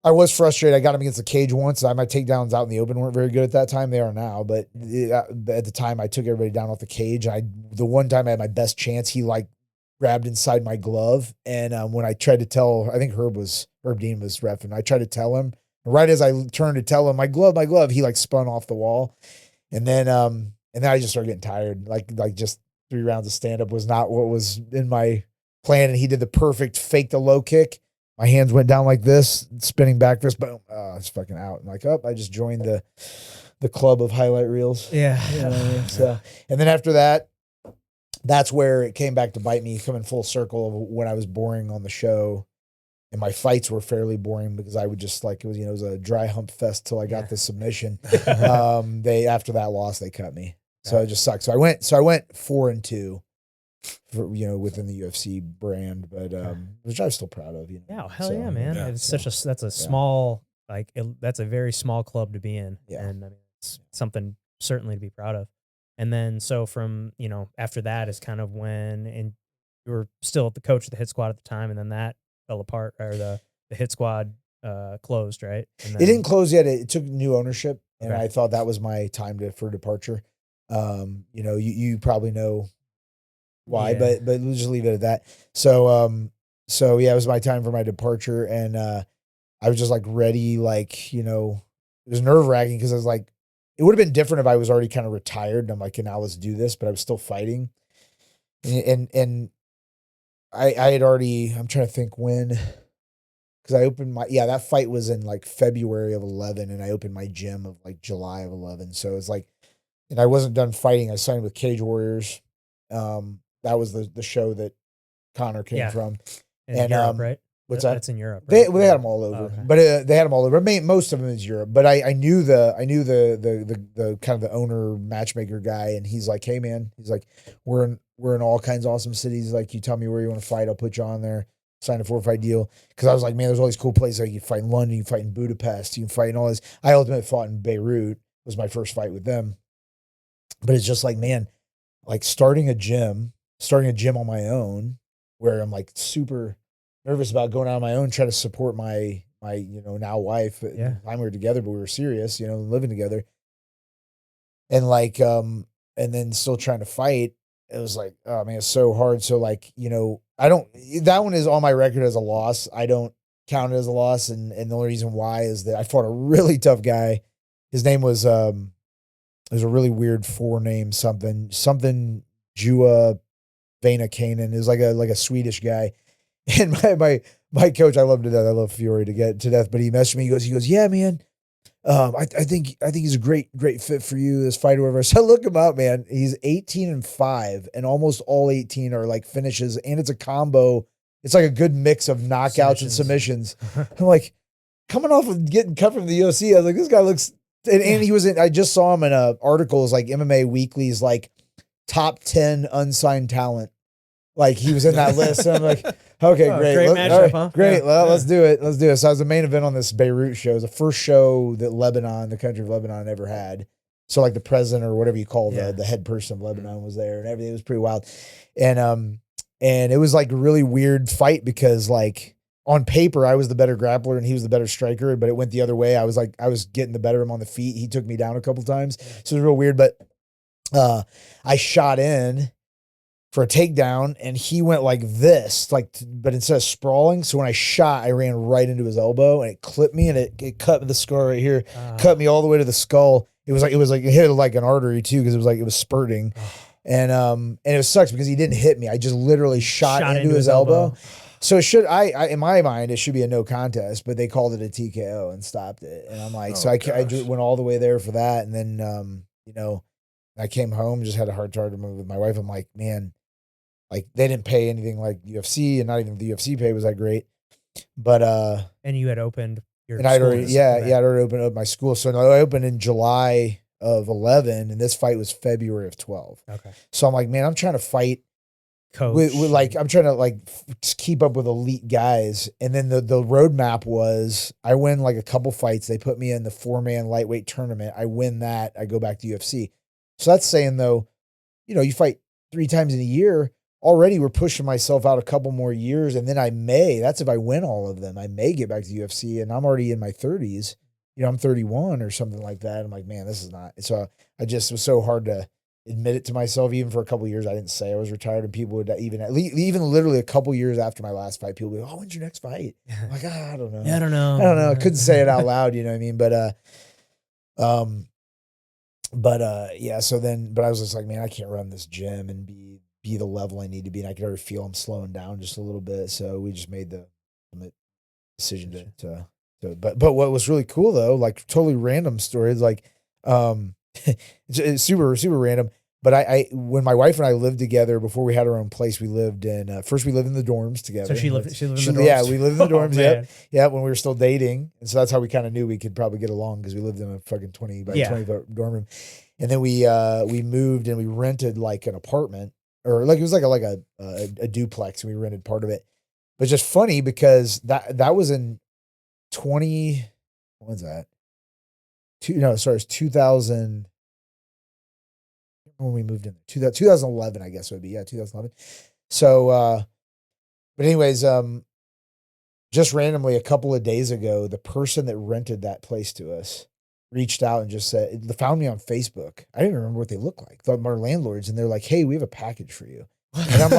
I was frustrated. I got him against the cage once. My takedowns out in the open weren't very good at that time. They are now. But at the time, I took everybody down off the cage. The one time I had my best chance, he like grabbed inside my glove. And when I tried to tell, I think Herb Dean was reffing. I tried to tell him. Right as I turned to tell him, my glove, he like spun off the wall. And then I just started getting tired. Like just 3 rounds of stand up was not what was in my plan. And he did the perfect fake the low kick. My hands went down like this, spinning back fist, boom. It's fucking out. And like, I just joined the club of highlight reels. Yeah. You know what I mean? So, and then after that, that's where it came back to bite me, coming full circle of when I was boring on the show. And my fights were fairly boring because I would just like, it was a dry hump fest till I got the submission. After that loss, they cut me. So it just sucked. So I went 4-2 for, within the UFC brand, but, which I'm still proud of, Yeah. Hell yeah, man. Yeah, it's that's a small, that's a very small club to be in. Yeah. And I mean, it's something certainly to be proud of. And then, so from, after that is kind of when, and you were still the coach of the HIT Squad at the time. And then that fell apart, or the HIT Squad closed, right? And then, it didn't close yet. It took new ownership, and Okay. I thought that was my time for departure. You probably know why, Yeah. but we'll just leave it at that. So yeah, it was my time for my departure, and I was just like ready, like, it was nerve wracking because I was like, it would have been different if I was already kind of retired. And I'm like, now let's do this, but I was still fighting, and I had already, I'm trying to think when, because I opened that fight was in like February of 11, and I opened my gym of like July of 11. So it's like, and I wasn't done fighting. I signed with Cage Warriors. That was the show that Connor came from. in Europe, right? What's that? That's in Europe. They Right? had them all over, okay. but they had them all over. Most of them is Europe, but I knew the kind of the owner matchmaker guy, and he's like, hey man, he's like, we're in all kinds of awesome cities. Like, you tell me where you want to fight, I'll put you on there. Sign a 4-fight deal. Because I was like, man, there's all these cool places. Like, you can fight in London, you can fight in Budapest, you can fight in all this. I ultimately fought in Beirut. Was my first fight with them. But it's just like, man, like starting a gym on my own, where I'm like super nervous about going out on my own, trying to support my now wife. At the time we were together, but we were serious, living together. And like, and then still trying to fight. It was like, oh man, it's so hard. So like, that one is on my record as a loss. I don't count it as a loss. And the only reason why is that I fought a really tough guy. His name was, it was a really weird forename, something Jua Vena Kanan. It was like a Swedish guy. And my coach, I love him to death. I love Fury to death, but he messaged me. He goes, yeah, man. I think he's a great fit for you, this fighter, whatever. So look him up, man. He's 18-5, and almost all 18 are like finishes, and it's a combo. It's like a good mix of knockouts and submissions. I'm like, coming off of getting cut from the UFC, I was like, this guy looks, and he was in, I just saw him in articles like MMA Weekly's like top 10 unsigned talent. Like he was in that list. And I'm like, okay, great. Great matchup, right, huh? Great. Well, let's do it. So I was the main event on this Beirut show. It was the first show that the country of Lebanon ever had. So like the president or whatever you call the head person of Lebanon was there and everything. It was pretty wild. And it was like a really weird fight because like on paper, I was the better grappler and he was the better striker, but it went the other way. I was getting the better of him on the feet. He took me down a couple times. So it was real weird, but I shot in for a takedown and he went like this, but instead of sprawling. So when I shot, I ran right into his elbow and it clipped me and it cut the scar right here, cut me all the way to the skull. It hit like an artery too. Cause it was spurting. And it sucks because he didn't hit me. I just literally shot into his elbow. So it should, in my mind, it should be a no contest, but they called it a TKO and stopped it. And I'm like, I went all the way there for that. And then, I came home, just had a heart to heart with my wife. I'm like, man, like they didn't pay anything like UFC, and not even the UFC pay was that great. But and you had opened your and I'd already I'd already opened up my school. So I opened in July of 11, and this fight was February of 12. Okay. So I'm like, man, I'm trying to fight coach. with I'm trying to like keep up with elite guys. And then the roadmap was I win like a couple fights. They put me in the 4-man lightweight tournament. I win that. I go back to UFC. So that's saying though, you fight 3 times in a year. Already we're pushing myself out a couple more years. And then that's if I win all of them, I may get back to UFC, and I'm already in my 30s. I'm 31 or something like that. I'm like, man, this is not. So I just was so hard to admit it to myself. Even for a couple of years, I didn't say I was retired, and people would even literally a couple of years after my last fight, people would go, oh, when's your next fight? I'm like, I don't know. Yeah, I don't know. I couldn't say it out loud. You know what I mean? But I was just like, man, I can't run this gym and be the level I need to be. And I could already feel I'm slowing down just a little bit. So we just made the decision but what was really cool though, like totally random story, is like, it's super, super random. But I when my wife and I lived together before we had our own place, we lived in, first we lived in the dorms together. So she lived in the dorms? Yeah, we lived in the dorms. Man. Yep. When we were still dating. And so that's how we kind of knew we could probably get along, because we lived in a fucking 20 by 20 dorm room. And then we moved and we rented like an apartment, or like, it was like a duplex, and we rented part of it. But just funny because that was in 20, what was that? It was 2000. When we moved in, 2011, I guess it would be. Yeah, 2011. So, but anyways, just randomly a couple of days ago, the person that rented that place to us reached out and just said, they found me on Facebook. I didn't remember what they looked like. Thought our landlords, and they're like, hey, we have a package for you. And I'm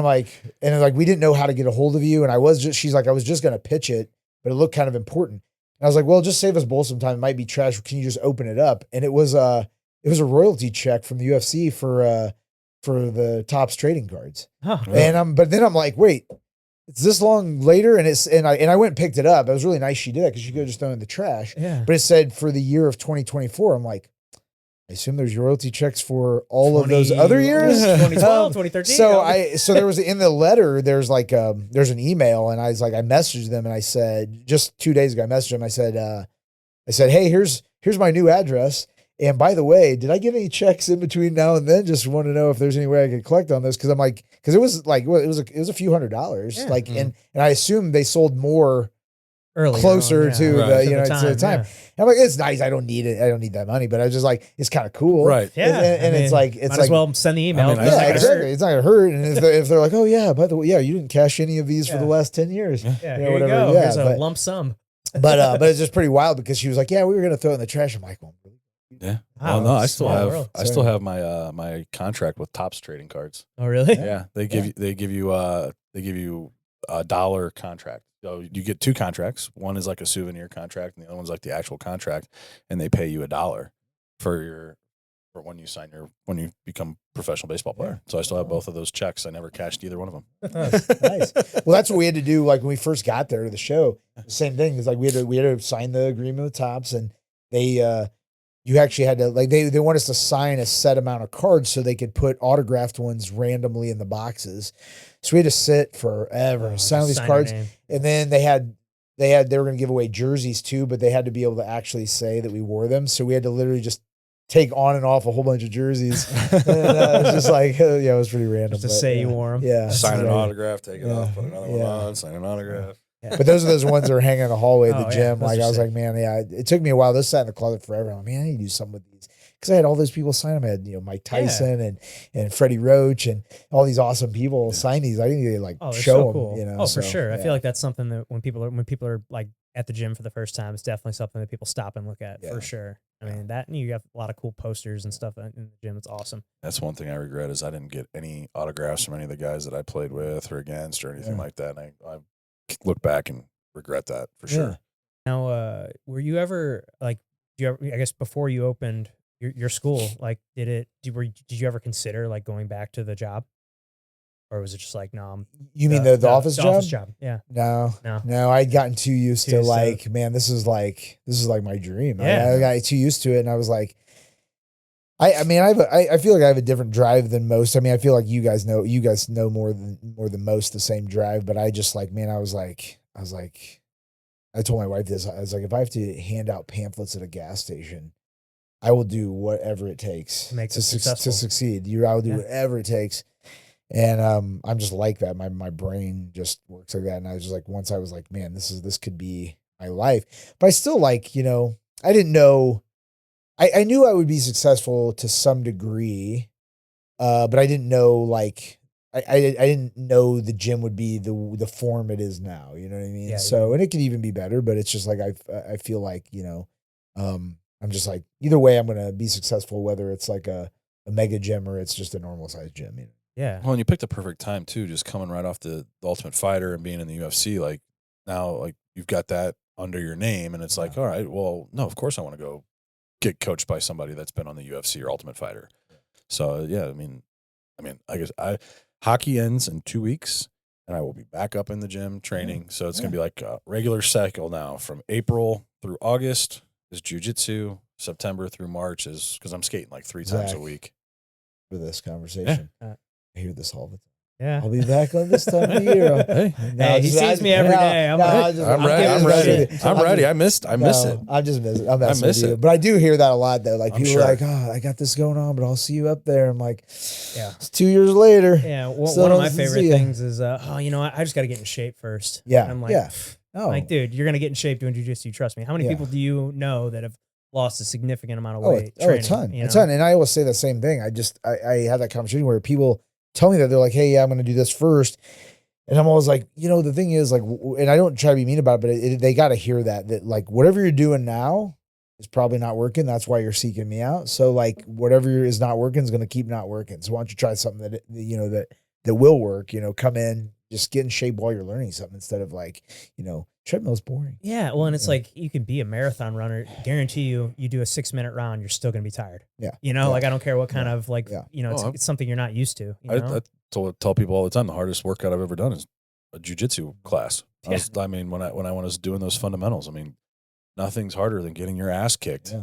like, we didn't know how to get a hold of you. And she's like, I was just going to pitch it, but it looked kind of important. And I was like, well, just save us both some time. It might be trash. Can you just open it up? And it was a royalty check from the UFC for the Topps trading cards. Huh. But then I'm like, wait, it's this long later. And I went and picked it up. It was really nice she did that, because she could have just thrown it in the trash. Yeah. But it said for the year of 2024. I'm like, I assume there's royalty checks for all of those other years. 2012, 2013. So there was, in the letter, there's like, there's an email, and I messaged them, and I said, just 2 days ago, I messaged them. I said, hey, here's my new address. And by the way, did I get any checks in between now and then? Just want to know if there's any way I could collect on this. Cause I'm like, cause it was like, it was a few $100s. Yeah. Like, and I assume they sold more earlier closer on, to Right. the, to the time. Yeah. And I'm like, it's nice. I don't need it. I don't need that money, but I was just like, it's kind of cool. Right. Yeah, And I it's mean, like, it's might like, as well send the email. I mean, It's not yeah, gonna exactly. hurt. It's not gonna hurt. And if they're like, oh yeah, by the way, yeah, you didn't cash any of these for the last 10 years. Yeah, You know, here whatever. you go. Yeah, Here's a but- lump sum. but it's just pretty wild because she was like, yeah, we were gonna throw it in the trash. I'm like, well, Yeah. Wow, Well, no, I it's a still small have world. I still have my my contract with Topps trading cards. Oh, really? Yeah, they give you a dollar contract. So you get 2 contracts. One is like a souvenir contract, and the other one's like the actual contract, and they pay you $1 for when you become a professional baseball player. So I still have both of those checks. I never cashed either one of them. nice. Well, that's what we had to do. Like when we first got there to the show, the same thing. Is like we had to sign the agreement with Topps, and they you actually had to like they want us to sign a set amount of cards so they could put autographed ones randomly in the boxes. So we had to sit forever, sign all these cards, and then they were going to give away jerseys too, but they had to be able to actually say that we wore them. So we had to literally just take on and off a whole bunch of jerseys. And, it was just like, it was pretty random. Just to say you wore them. Yeah. Sign an Right. autograph, take it off, put another one on, sign an autograph. Yeah. But those are those ones that are hanging in the hallway of the Oh, yeah, gym. those Like are I was sick. like, man, yeah, it took me a while. Those sat in the closet forever. I'm like, man, I need to do something with these. Because I had all those people sign them. I had, Mike Tyson and Freddie Roach and all these awesome people sign these. I need to like Oh, they're show so them. cool. Oh, for sure. I feel like that's something that when people are like at the gym for the first time, it's definitely something that people stop and look at for sure. I mean, that and you got a lot of cool posters and stuff in the gym. It's awesome. That's one thing I regret is I didn't get any autographs from any of the guys that I played with or against or anything like that. And I look back and regret that for sure. Now, were you ever like? I guess before you opened your school, like, did you ever consider like going back to the job, or was it just like, no? You mean the office job? Office job, yeah. No. I'd gotten too used to like, man, this is like my dream. Yeah. I got too used to it, and I was like, I mean, I feel like I have a different drive than most. I mean, I feel like you guys know more than most the same drive, but I just like, man, I was like, I told my wife this. I was like, if I have to hand out pamphlets at a gas station, I will do whatever it takes to succeed. I will do whatever it takes. And I'm just like that. My brain just works like that. And I was just like, once I was like, man, this could be my life. But I still like, I didn't know. I knew I would be successful to some degree, but I didn't know like I didn't know the gym would be the form it is now. You know what I mean? Yeah, so and it could even be better, but it's just like I feel like I'm just like either way I'm gonna be successful, whether it's like a mega gym or it's just a normal sized gym. Yeah. Well, and you picked the perfect time too, just coming right off the Ultimate Fighter and being in the UFC. Like now, like you've got that under your name, and it's like, all right, well, no, of course I want to go get coached by somebody that's been on the UFC or Ultimate Fighter. So yeah, I mean, I guess hockey ends in 2 weeks, and I will be back up in the gym training. So it's gonna be like a regular cycle now. From April through August is jiu-jitsu. September through March is because I'm skating like 3 times a week. For this conversation, Yeah. I hear this all the time. Yeah. I'll be back on this time of year. Hey, he sees me every day. I'm ready. I'm ready. I miss it. I'm just messing. I'm messing with you. it. But I do hear that a lot though. Like I'm people sure. are like, oh, I got this going on, but I'll see you up there. I'm like, Yeah. it's 2 years later. Yeah. One of my favorite things is, I just got to get in shape first. Yeah. And I'm like, Yeah. Oh. like, dude, you're going to get in shape doing jujitsu. Trust me. How many people do you know that have lost a significant amount of weight? A ton. A ton. And I always say the same thing. I have that conversation where people tell me that they're like, hey, yeah, I'm going to do this first. And I'm always like, the thing is like, and I don't try to be mean about it, but they got to hear that like whatever you're doing now is probably not working. That's why you're seeking me out. So like whatever is not working is going to keep not working. So why don't you try something that will work, come in, just get in shape while you're learning something instead of like, treadmill's boring. Yeah. Well, and it's like you can be a marathon runner. Guarantee you do a 6-minute round, you're still going to be tired. Yeah. Like I don't care what kind of like, it's something you're not used to. I tell people all the time the hardest workout I've ever done is a jiu-jitsu class. When I was doing those fundamentals, I mean, nothing's harder than getting your ass kicked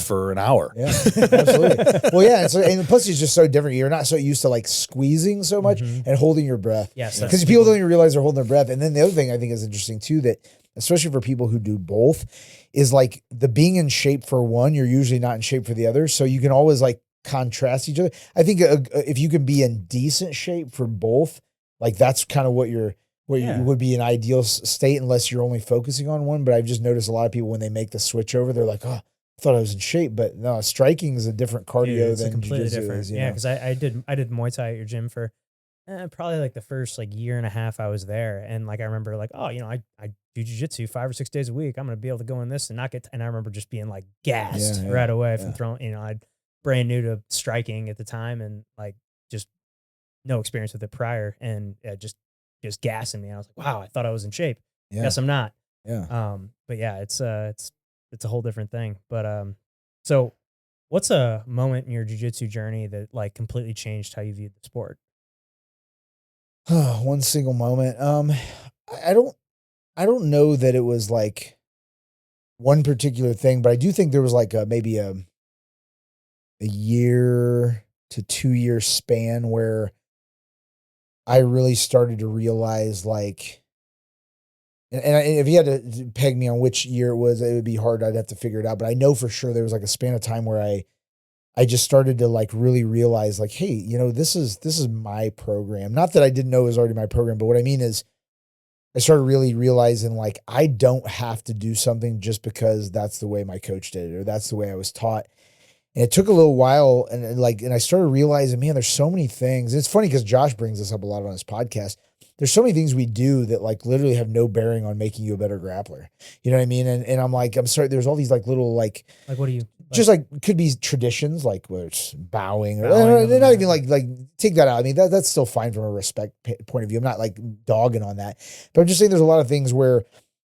for an hour. Yeah, absolutely. Well, yeah, and plus it's just so different. You're not so used to like squeezing so much and holding your breath. Yes, because people don't even realize they're holding their breath. And then the other thing I think is interesting too, that especially for people who do both, is like the being in shape for one, you're usually not in shape for the other. So you can always like contrast each other. I think if you can be in decent shape for both, like that's kind of what you're what would be an ideal state unless you're only focusing on one. But I've just noticed a lot of people when they make the switch over, they're like, oh, I thought I was in shape, but no, striking is a different cardio than completely jiu-jitsu different. is, Yeah, because I did Muay Thai at your gym for probably like the first like year and a half I was there, and like I remember like, oh, I do jiu-jitsu 5 or 6 days a week. I'm gonna be able to go in this and not get. And I remember just being like gassed right away from throwing. I'd brand new to striking at the time, and like just no experience with it prior, and just gassing me. I was like, wow, I thought I was in shape. Yeah. Guess I'm not. Yeah. But yeah, it's a whole different thing. But so what's a moment in your jiu-jitsu journey that like completely changed how you viewed the sport? One single moment. I don't know that it was like one particular thing, but I do think there was like maybe a year to 2 year span where I really started to realize like, and if you had to peg me on which year it would be hard. I'd have to figure it out. But I know for sure there was like a span of time where I just started to like really realize like, hey, this is my program. Not that I didn't know it was already my program, but what I mean is I started really realizing like, I don't have to do something just because that's the way my coach did it, or that's the way I was taught. And it took a little while. And I started realizing, man, there's so many things. It's funny because Josh brings this up a lot on his podcast. There's so many things we do that like literally have no bearing on making you a better grappler. You know what I mean? And I'm like, I'm sorry. There's all these like little, like what do you, just like could be traditions, like where it's bowing or not even like take that out. I mean, that's still fine from a respect point of view. I'm not like dogging on that, but I'm just saying there's a lot of things where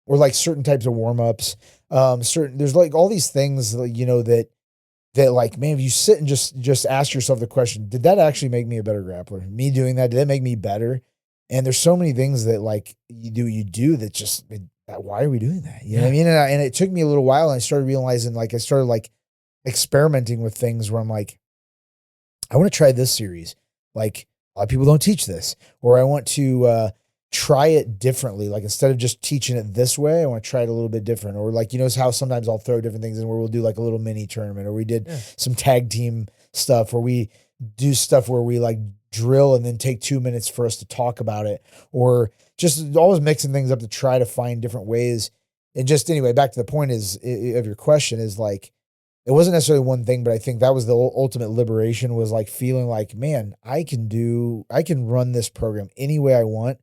like certain types of warm-ups, there's like all these things, that like, man, if you sit and just ask yourself the question, did that actually make me a better grappler? Me doing that, did that make me better? And there's so many things that like you do that just, why are we doing that? You know what I mean? And it took me a little while, and I started realizing like, I started like experimenting with things where I'm like, I want to try this series. Like a lot of people don't teach this, or I want to try it differently. Like instead of just teaching it this way, I want to try it a little bit different. Or like, how sometimes I'll throw different things in where we'll do like a little mini tournament, or we did some tag team stuff, or we do stuff where we like drill and then take 2 minutes for us to talk about it, or just always mixing things up to try to find different ways. And just anyway, back to the point of your question is like, it wasn't necessarily one thing, but I think that was the ultimate liberation, was like feeling like, man, I can run this program any way I want.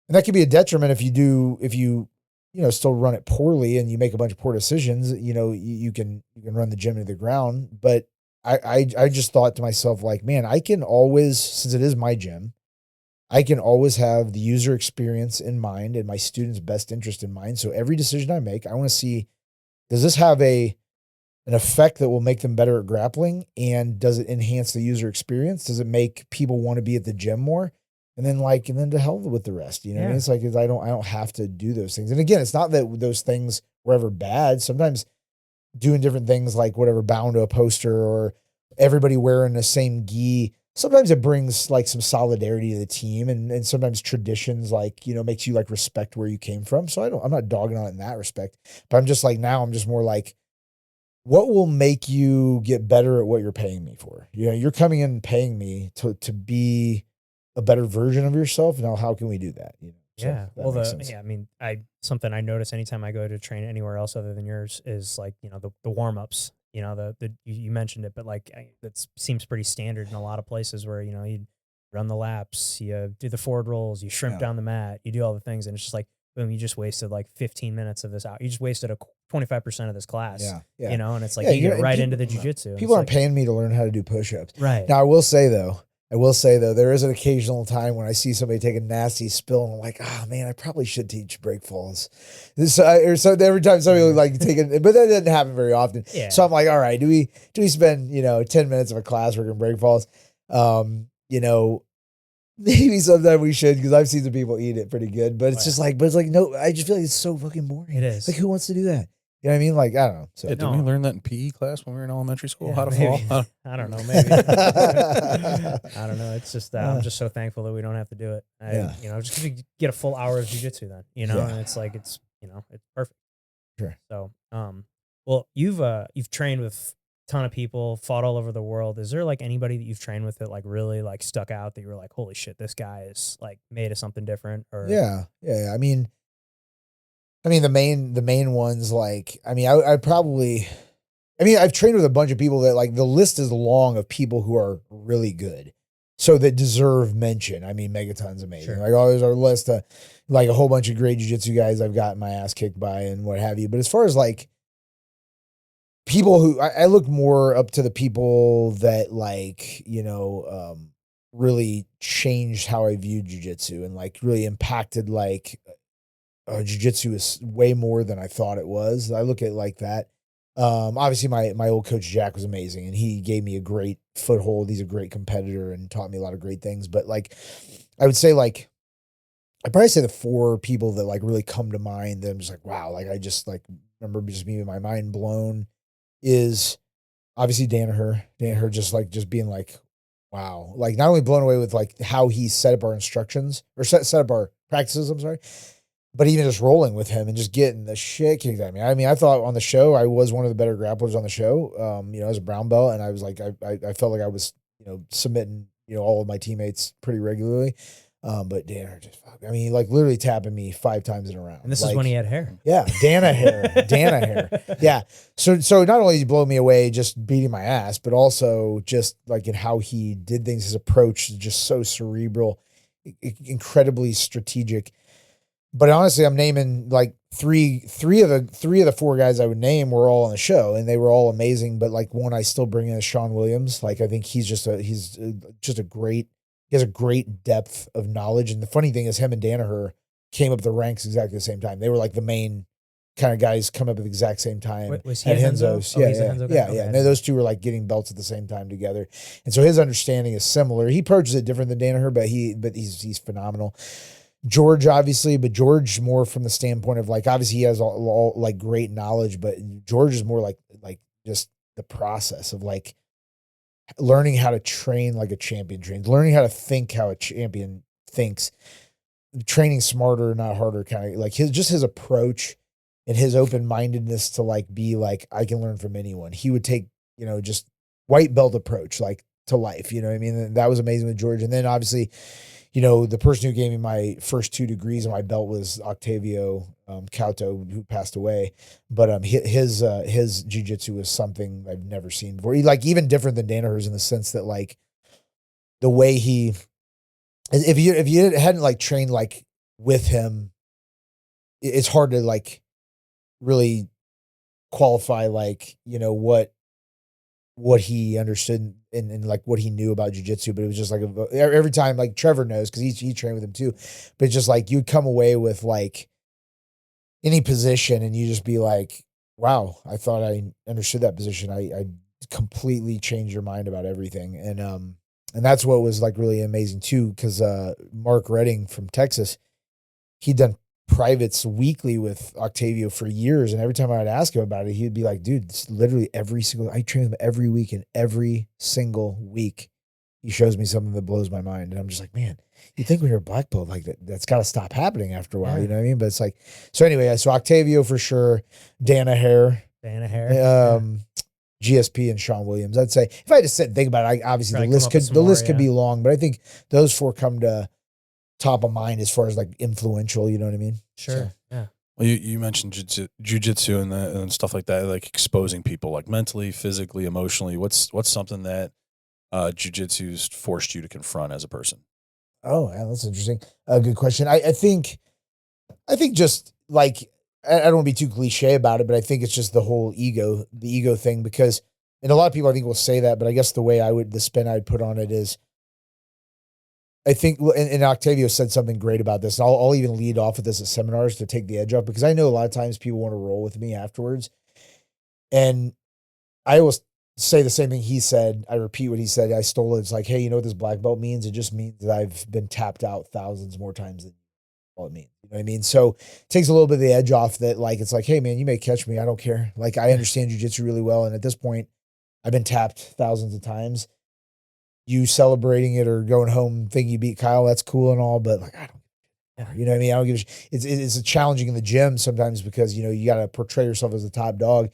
And that could be a detriment if you still run it poorly and you make a bunch of poor decisions. You can run the gym into the ground. But I just thought to myself like, man, I can always, since it is my gym, I can always have the user experience in mind and my students' best interest in mind. So every decision I make, I want to see, does this have an effect that will make them better at grappling? And does it enhance the user experience? Does it make people want to be at the gym more? And then to hell with the rest, you know what I mean? It's like, I don't have to do those things. And again, it's not that those things were ever bad. Sometimes doing different things, like whatever, bound to a poster or everybody wearing the same gi, sometimes it brings like some solidarity to the team, and sometimes traditions, like, makes you like respect where you came from. So I'm not dogging on it in that respect, but I'm just like, now I'm just more like, what will make you get better at what you're paying me for? You're coming in and paying me to be a better version of yourself. Now, how can we do that? Something I notice anytime I go to train anywhere else other than yours is like, the warm-ups, you mentioned it, but like, that seems pretty standard in a lot of places where, you run the laps, you do the forward rolls, you shrimp down the mat, you do all the things. And it's just like, boom, you just wasted like 15 minutes of this out. You just wasted 25% of this class, and it's like, you get right into the jiu-jitsu. People aren't paying me to learn how to do push-ups. Right. Now, I will say though, there is an occasional time when I see somebody take a nasty spill and I'm like, oh man, I probably should teach break falls. So every time somebody would like take it, but that doesn't happen very often. Yeah. So I'm like, all right, do we spend, 10 minutes of a class working break falls? Maybe sometime we should, because I've seen some people eat it pretty good, but it's no, I just feel like it's so fucking boring. It is. Like, who wants to do that? You know what I mean? Like, I don't know. So, did we learn that in PE class when we were in elementary school? How to fall? I don't know. Maybe. I don't know. It's just I'm just so thankful that we don't have to do it. Just to get a full hour of jiu-jitsu then, and it's like, it's perfect. Sure. So, well, you've trained with ton of people, fought all over the world. Is there like anybody that you've trained with that like really like stuck out that you were like, holy shit, this guy is like made of something different? Or Yeah. I mean, the main ones, like, I mean, I've trained with a bunch of people that, like, the list is long of people who are really good, so that deserve mention. I mean, Megaton's amazing. Sure. Like, oh, there's our list of like a whole bunch of great jiu-jitsu guys I've gotten my ass kicked by and what have you. But as far as like people who I look more up to the people that, like, really changed how I viewed jiu-jitsu and like really impacted, like, jiu-jitsu is way more than I thought it was. I look at it like that. Obviously my old coach Jack was amazing and he gave me a great foothold. He's a great competitor and taught me a lot of great things. But like, I would say, like, I'd probably say the 4 people that like really come to mind that I'm just like, wow, like I just like remember just being my mind blown is obviously Danaher. Danaher just being like, wow, like not only blown away with like how he set up our instructions or set up our practices, I'm sorry, but even just rolling with him and just getting the shit kicked at me. I mean, I thought on the show I was one of the better grapplers on the show, as a brown belt, and I was like, I felt like I was, submitting, all of my teammates pretty regularly. But Danaher just, I mean, like literally tapping me 5 times in a round. And this like, is when he had hair. Yeah, Dana hair. Yeah. So not only did he blow me away just beating my ass, but also just like in how he did things, his approach is just so cerebral, incredibly strategic. But honestly, I'm naming like three of the 4 guys I would name were all on the show, and they were all amazing. But like one I still bring in is Sean Williams. Like I think he has a great depth of knowledge. And the funny thing is, him and Danaher came up the ranks exactly the same time. They were like the main kind of guys come up at the exact same time. Was he at Henzo's? Henzo's? Yeah. And those 2 were like getting belts at the same time together. And so his understanding is similar. He approaches it different than Danaher, but he's phenomenal. George, obviously, but George more from the standpoint of like, obviously he has all like great knowledge, but George is more like just the process of like learning how to train like a champion trains, learning how to think how a champion thinks, training smarter, not harder, kind of like his approach and his open-mindedness to like be like, I can learn from anyone. He would take, just white belt approach, like to life, you know what I mean? And that was amazing with George. And then obviously, the person who gave me my first 2 degrees on my belt was Octavio Couto, who passed away. But his jiu-jitsu was something I've never seen before. He, like, even different than Danaher's in the sense that like the way he, if you hadn't like trained like with him, it's hard to like really qualify like what he understood and like what he knew about jiu-jitsu. But it was just like every time, like Trevor knows because he trained with him too, but it's just like you'd come away with like any position and you just be like, wow, I thought I understood that position. I completely changed your mind about everything. And that's what was like really amazing too, because Mark Redding from Texas, he'd done privates weekly with Octavio for years, and every time I would ask him about it, he'd be like, dude, it's literally I train him every week, and every single week he shows me something that blows my mind. And I'm just like, man, you think when you're a black belt, like that's got to stop happening after a while, you know what I mean? But it's like, so anyway, so Octavio for sure, Danaher, GSP, and Sean Williams. I'd say if I had to sit and think about it, obviously the list could be long, but I think those 4 come to top of mind as far as like influential, you know what I mean? Sure. So. Yeah. Well, you mentioned jiu-jitsu and stuff like that, like exposing people like mentally, physically, emotionally. What's something that jiu-jitsu's forced you to confront as a person? Oh, yeah, that's interesting. Good question. I think just like, I don't want to be too cliche about it, but I think it's just the whole ego thing, because, and a lot of people I think will say that, but I guess the spin I'd put on it is, I think, and Octavio said something great about this, and I'll even lead off with this at seminars to take the edge off, because I know a lot of times people want to roll with me afterwards. And I always say the same thing he said. I repeat what he said. I stole it. It's like, hey, you know what this black belt means? It just means that I've been tapped out thousands more times than all it means. You know what I mean? So it takes a little bit of the edge off that, like, it's like, hey man, you may catch me. I don't care. Like, I understand jiu-jitsu really well. And at this point, I've been tapped thousands of times. You celebrating it or going home thinking you beat Kyle, that's cool and all, but like, I don't, you know what I mean? I don't give a it's challenging in the gym sometimes because, you got to portray yourself as the top dog.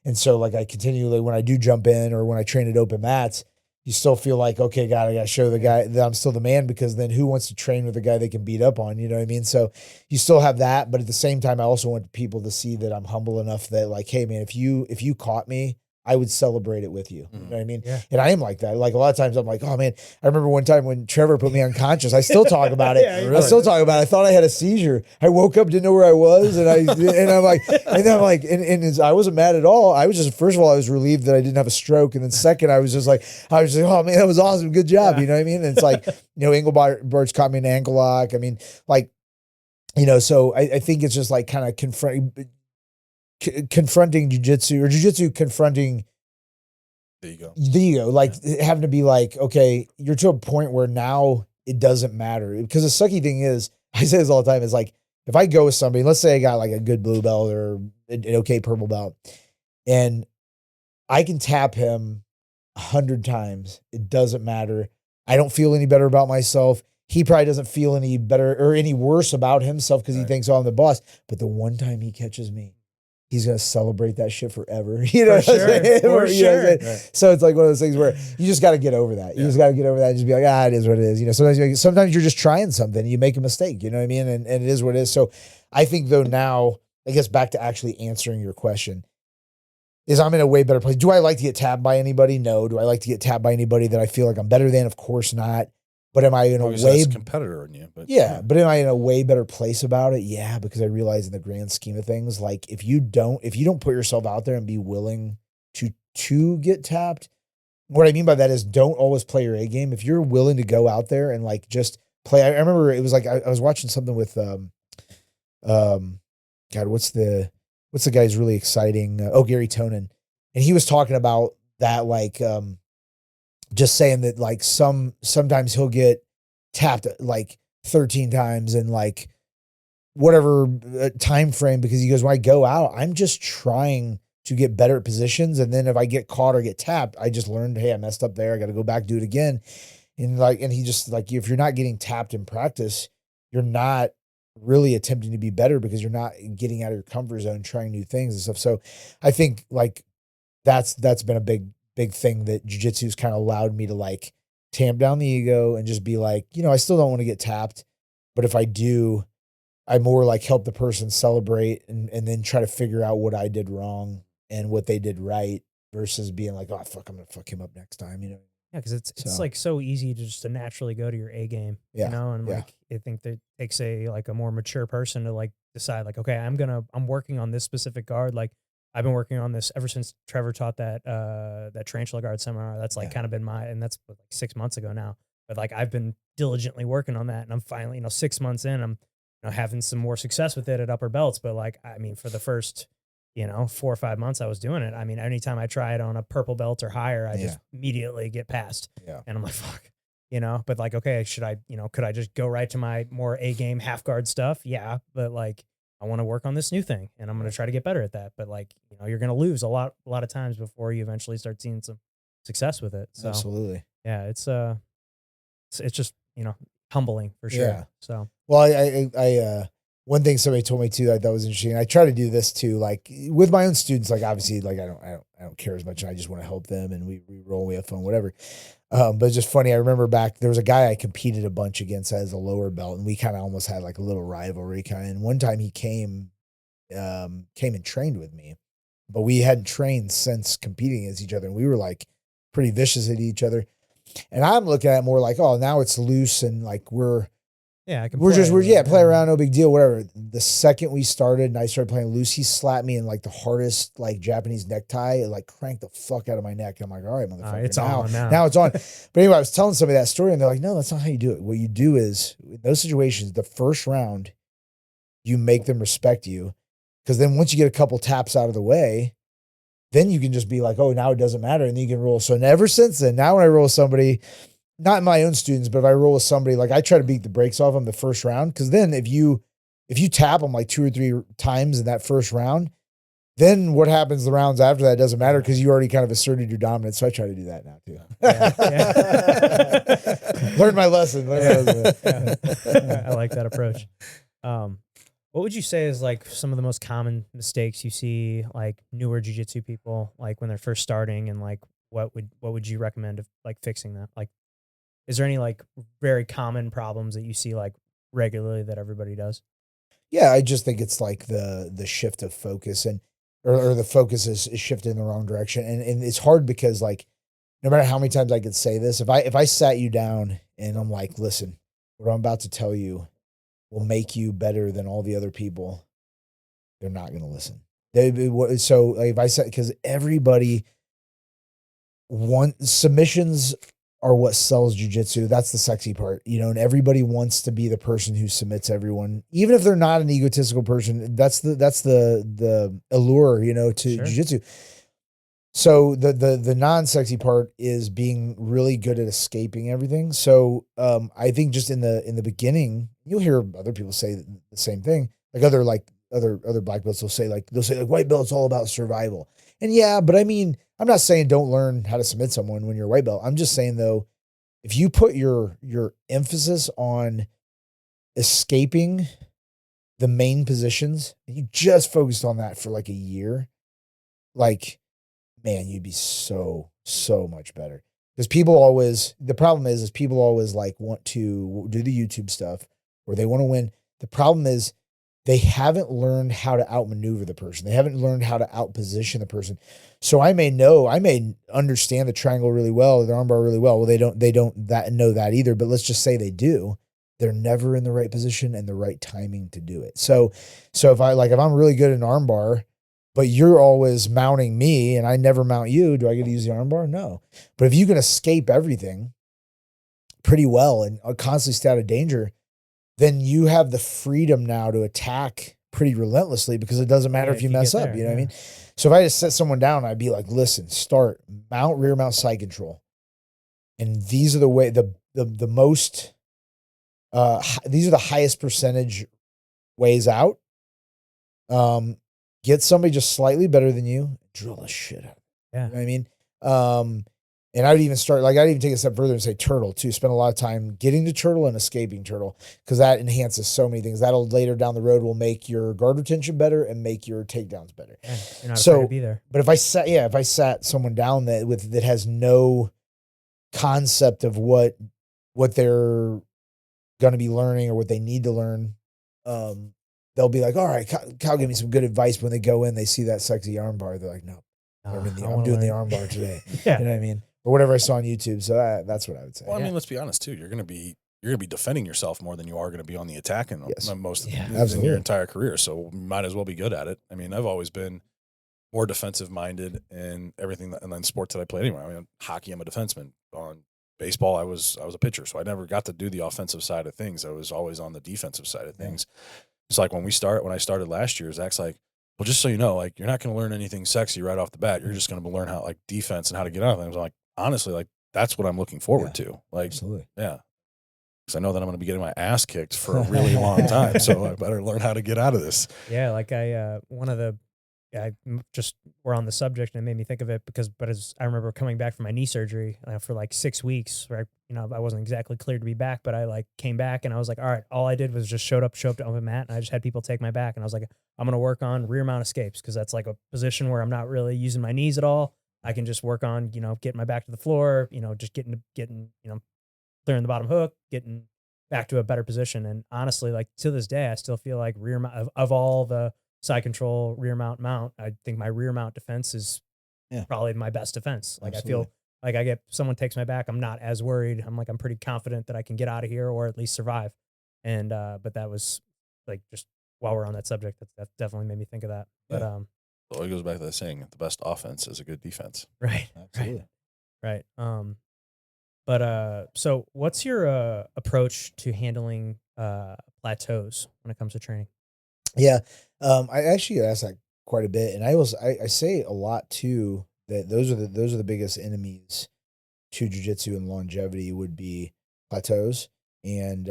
And so like I continually, when I do jump in or when I train at open mats, you still feel like, okay, God, I got to show the guy that I'm still the man, because then who wants to train with a guy they can beat up on? You know what I mean? So you still have that. But at the same time, I also want people to see that I'm humble enough that like, hey man, if you caught me, I would celebrate it with you. You know what I mean? Yeah. And I am like that. Like a lot of times I'm like, oh man, I remember one time when Trevor put me unconscious, I still talk about it. Yeah, I still talk about it. I thought I had a seizure. I woke up, didn't know where I was. And I'm like, and then I'm like, I wasn't mad at all. I was just, first of all, I was relieved that I didn't have a stroke. And then second, I was just like, oh man, that was awesome. Good job. You know what I mean? And it's like, Engelbart's caught me an ankle lock. I mean, like, so I think it's just like kind of confronting jujitsu, or jujitsu confronting the ego, like having to be like, okay, you're to a point where now it doesn't matter. Because the sucky thing is, I say this all the time, is like, if I go with somebody, let's say I got like a good blue belt or an okay purple belt, and I can tap him 100 times, it doesn't matter. I don't feel any better about myself. He probably doesn't feel any better or any worse about himself because he thinks, oh, I'm the boss. But the one time he catches me, he's going to celebrate that shit forever. You know what I'm saying? For sure. Right. So it's like one of those things where you just got to get over that. You just got to get over that and just be like, it is what it is. Sometimes you're just trying something and you make a mistake, you know what I mean? And it is what it is. So I think though now, I guess back to actually answering your question, is I'm in a way better place. Do I like to get tapped by anybody? No. Do I like to get tapped by anybody that I feel like I'm better than? Of course not. But am I in a way competitor in you? But but am I in a way better place about it? Yeah, because I realize in the grand scheme of things, like if you don't put yourself out there and be willing to get tapped, what I mean by that is don't always play your A game. If you're willing to go out there and like just play, I remember it was like I was watching something with God, what's the guy who's really exciting? Gary Tonin, and he was talking about that like. Just saying that like sometimes he'll get tapped like 13 times in like whatever time frame, because he goes, when I go out, I'm just trying to get better at positions. And then if I get caught or get tapped, I just learned, hey, I messed up there. I got to go back, do it again. And he just like, if you're not getting tapped in practice, you're not really attempting to be better because you're not getting out of your comfort zone, trying new things and stuff. So I think like that's been a big thing that jiu-jitsu's kind of allowed me to like tamp down the ego and just be like, I still don't want to get tapped, but if I do, I more like help the person celebrate and then try to figure out what I did wrong and what they did right, versus being like, oh fuck, I'm gonna fuck him up next time, Yeah, because it's like so easy to just to naturally go to your A game, and like I think that takes a more mature person to like decide like, okay, I'm working on this specific guard. Like I've been working on this ever since Trevor taught that tarantula guard seminar. That's like kind of been and that's like 6 months ago now. But like I've been diligently working on that, and I'm finally 6 months in, I'm having some more success with it at upper belts. But like I mean, for the first 4 or 5 months I was doing it, I mean, anytime I try it on a purple belt or higher, I just immediately get passed. And I'm like, fuck. But like, okay, should I could I just go right to my more A game half guard stuff? Yeah, but like I want to work on this new thing, and I'm going to try to get better at that. But like, you're going to lose a lot of times before you eventually start seeing some success with it. So absolutely. Yeah. It's just, humbling for sure. Yeah. So, well, I one thing somebody told me too, that I thought was interesting. I try to do this too, like with my own students, like obviously like I don't care as much, and I just want to help them, and we roll, we have fun, whatever. But it's just funny. I remember back, there was a guy I competed a bunch against as a lower belt, and we kind of almost had like a little rivalry kind of. And one time he came and trained with me, but we hadn't trained since competing against each other, and we were like pretty vicious at each other. And I'm looking at it more like, oh, now it's loose and like we're play around, no big deal, whatever. The second we started and I started playing loose, he slapped me in like the hardest like Japanese necktie. It like cranked the fuck out of my neck. I'm like, all right, motherfucker, it's on now. Now it's on. But anyway, I was telling somebody that story, and they're like, no, that's not how you do it. What you do is, in those situations, the first round, you make them respect you, because then once you get a couple taps out of the way, then you can just be like, oh, now it doesn't matter, and then you can roll. So ever since then, now when I roll with somebody, not my own students, but if I roll with somebody, like I try to beat the brakes off them the first round. Because then if you tap them like 2 or 3 times in that first round, then what happens the rounds after that doesn't matter, because you already kind of asserted your dominance. So I try to do that now too. Yeah. Learned my lesson. I like that approach. What would you say is like some of the most common mistakes you see like newer jiu-jitsu people like when they're first starting, and like what would you recommend of like fixing that? Like, is there any like very common problems that you see like regularly that everybody does? Yeah, I just think it's like the shift of focus and or the focus is shifted in the wrong direction. And it's hard because like no matter how many times I could say this, if I sat you down and I'm like, listen, what I'm about to tell you will make you better than all the other people, they're not going to listen. So like, if I said, because everybody submissions are what sells jujitsu. That's the sexy part, and everybody wants to be the person who submits everyone, even if they're not an egotistical person. That's the allure, to Sure. jujitsu. So the non-sexy part is being really good at escaping everything. So I think just in the beginning, you'll hear other people say the same thing. Like other black belts will say they'll say white belt, it's all about survival. And yeah, but I mean, I'm not saying don't learn how to submit someone when you're a white belt. I'm just saying though, if you put your emphasis on escaping the main positions, and you just focused on that for like a year, like man, you'd be so much better. Because the problem is people always like want to do the YouTube stuff or they want to win. The problem is they haven't learned how to outmaneuver the person. They haven't learned how to outposition the person. So I may understand the triangle really well, the armbar really well. Well, they don't know that either, but let's just say they do. They're never in the right position and the right timing to do it. So if I'm really good in armbar, but you're always mounting me and I never mount you, do I get to use the armbar? No. But if you can escape everything pretty well and constantly stay out of danger, then you have the freedom now to attack pretty relentlessly because it doesn't matter if you mess up. You know what I mean? So if I just set someone down, I'd be like, listen, start mount, rear mount, side control. And these are the way, the most, these are the highest percentage ways out. Get somebody just slightly better than you, drill the shit out. Yeah. You know what I mean? And I'd even take a step further and say turtle too. Spend a lot of time getting to turtle and escaping turtle because that enhances so many things. That'll later down the road will make your guard retention better and make your takedowns better. Yeah, you're not afraid to be there. But if I sat someone down that has no concept of what they're going to be learning or what they need to learn, they'll be like, all right, Kyle, give me some good advice. When they go in, they see that sexy armbar. They're like, no, I'm doing the armbar today. Yeah. You know what I mean? Or whatever I saw on YouTube. So that's what I would say. Well, I mean, let's be honest too. You're going to be defending yourself more than you are going to be on the attacking most in your entire career. So you might as well be good at it. I mean, I've always been more defensive minded in everything and then sports that I played anyway. I mean, hockey, I'm a defenseman. On baseball, I was a pitcher. So I never got to do the offensive side of things. I was always on the defensive side of things. It's like when I started last year, Zach's like, well, just so you know, like, you're not going to learn anything sexy right off the bat. You're just going to learn how, like, defense and how to get out of things. I'm like, honestly, like, that's what I'm looking forward to. Like, absolutely. Yeah. Because I know that I'm going to be getting my ass kicked for a really long time. So I better learn how to get out of this. Yeah. Like we're on the subject and it made me think of it as I remember coming back from my knee surgery for like 6 weeks where I wasn't exactly cleared to be back, but I like came back and I was like, all right, all I did was just showed up on the mat and I just had people take my back and I was like, I'm going to work on rear mount escapes because that's like a position where I'm not really using my knees at all. I can just work on, getting my back to the floor, just getting, clearing the bottom hook, getting back to a better position. And honestly, like to this day, I still feel like rear mount of all the side control, rear mount, I think my rear mount defense is probably my best defense. Like absolutely. I feel like someone takes my back, I'm not as worried. I'm pretty confident that I can get out of here or at least survive. And, but that was like, just while we're on that subject, that definitely made me think of that. Yeah. But, so it goes back to that saying, the best offense is a good defense. Right. Absolutely. Right. So what's your, approach to handling, plateaus when it comes to training? Yeah. I actually ask that quite a bit. And I say a lot too, that those are the biggest enemies to jiu-jitsu and longevity would be plateaus and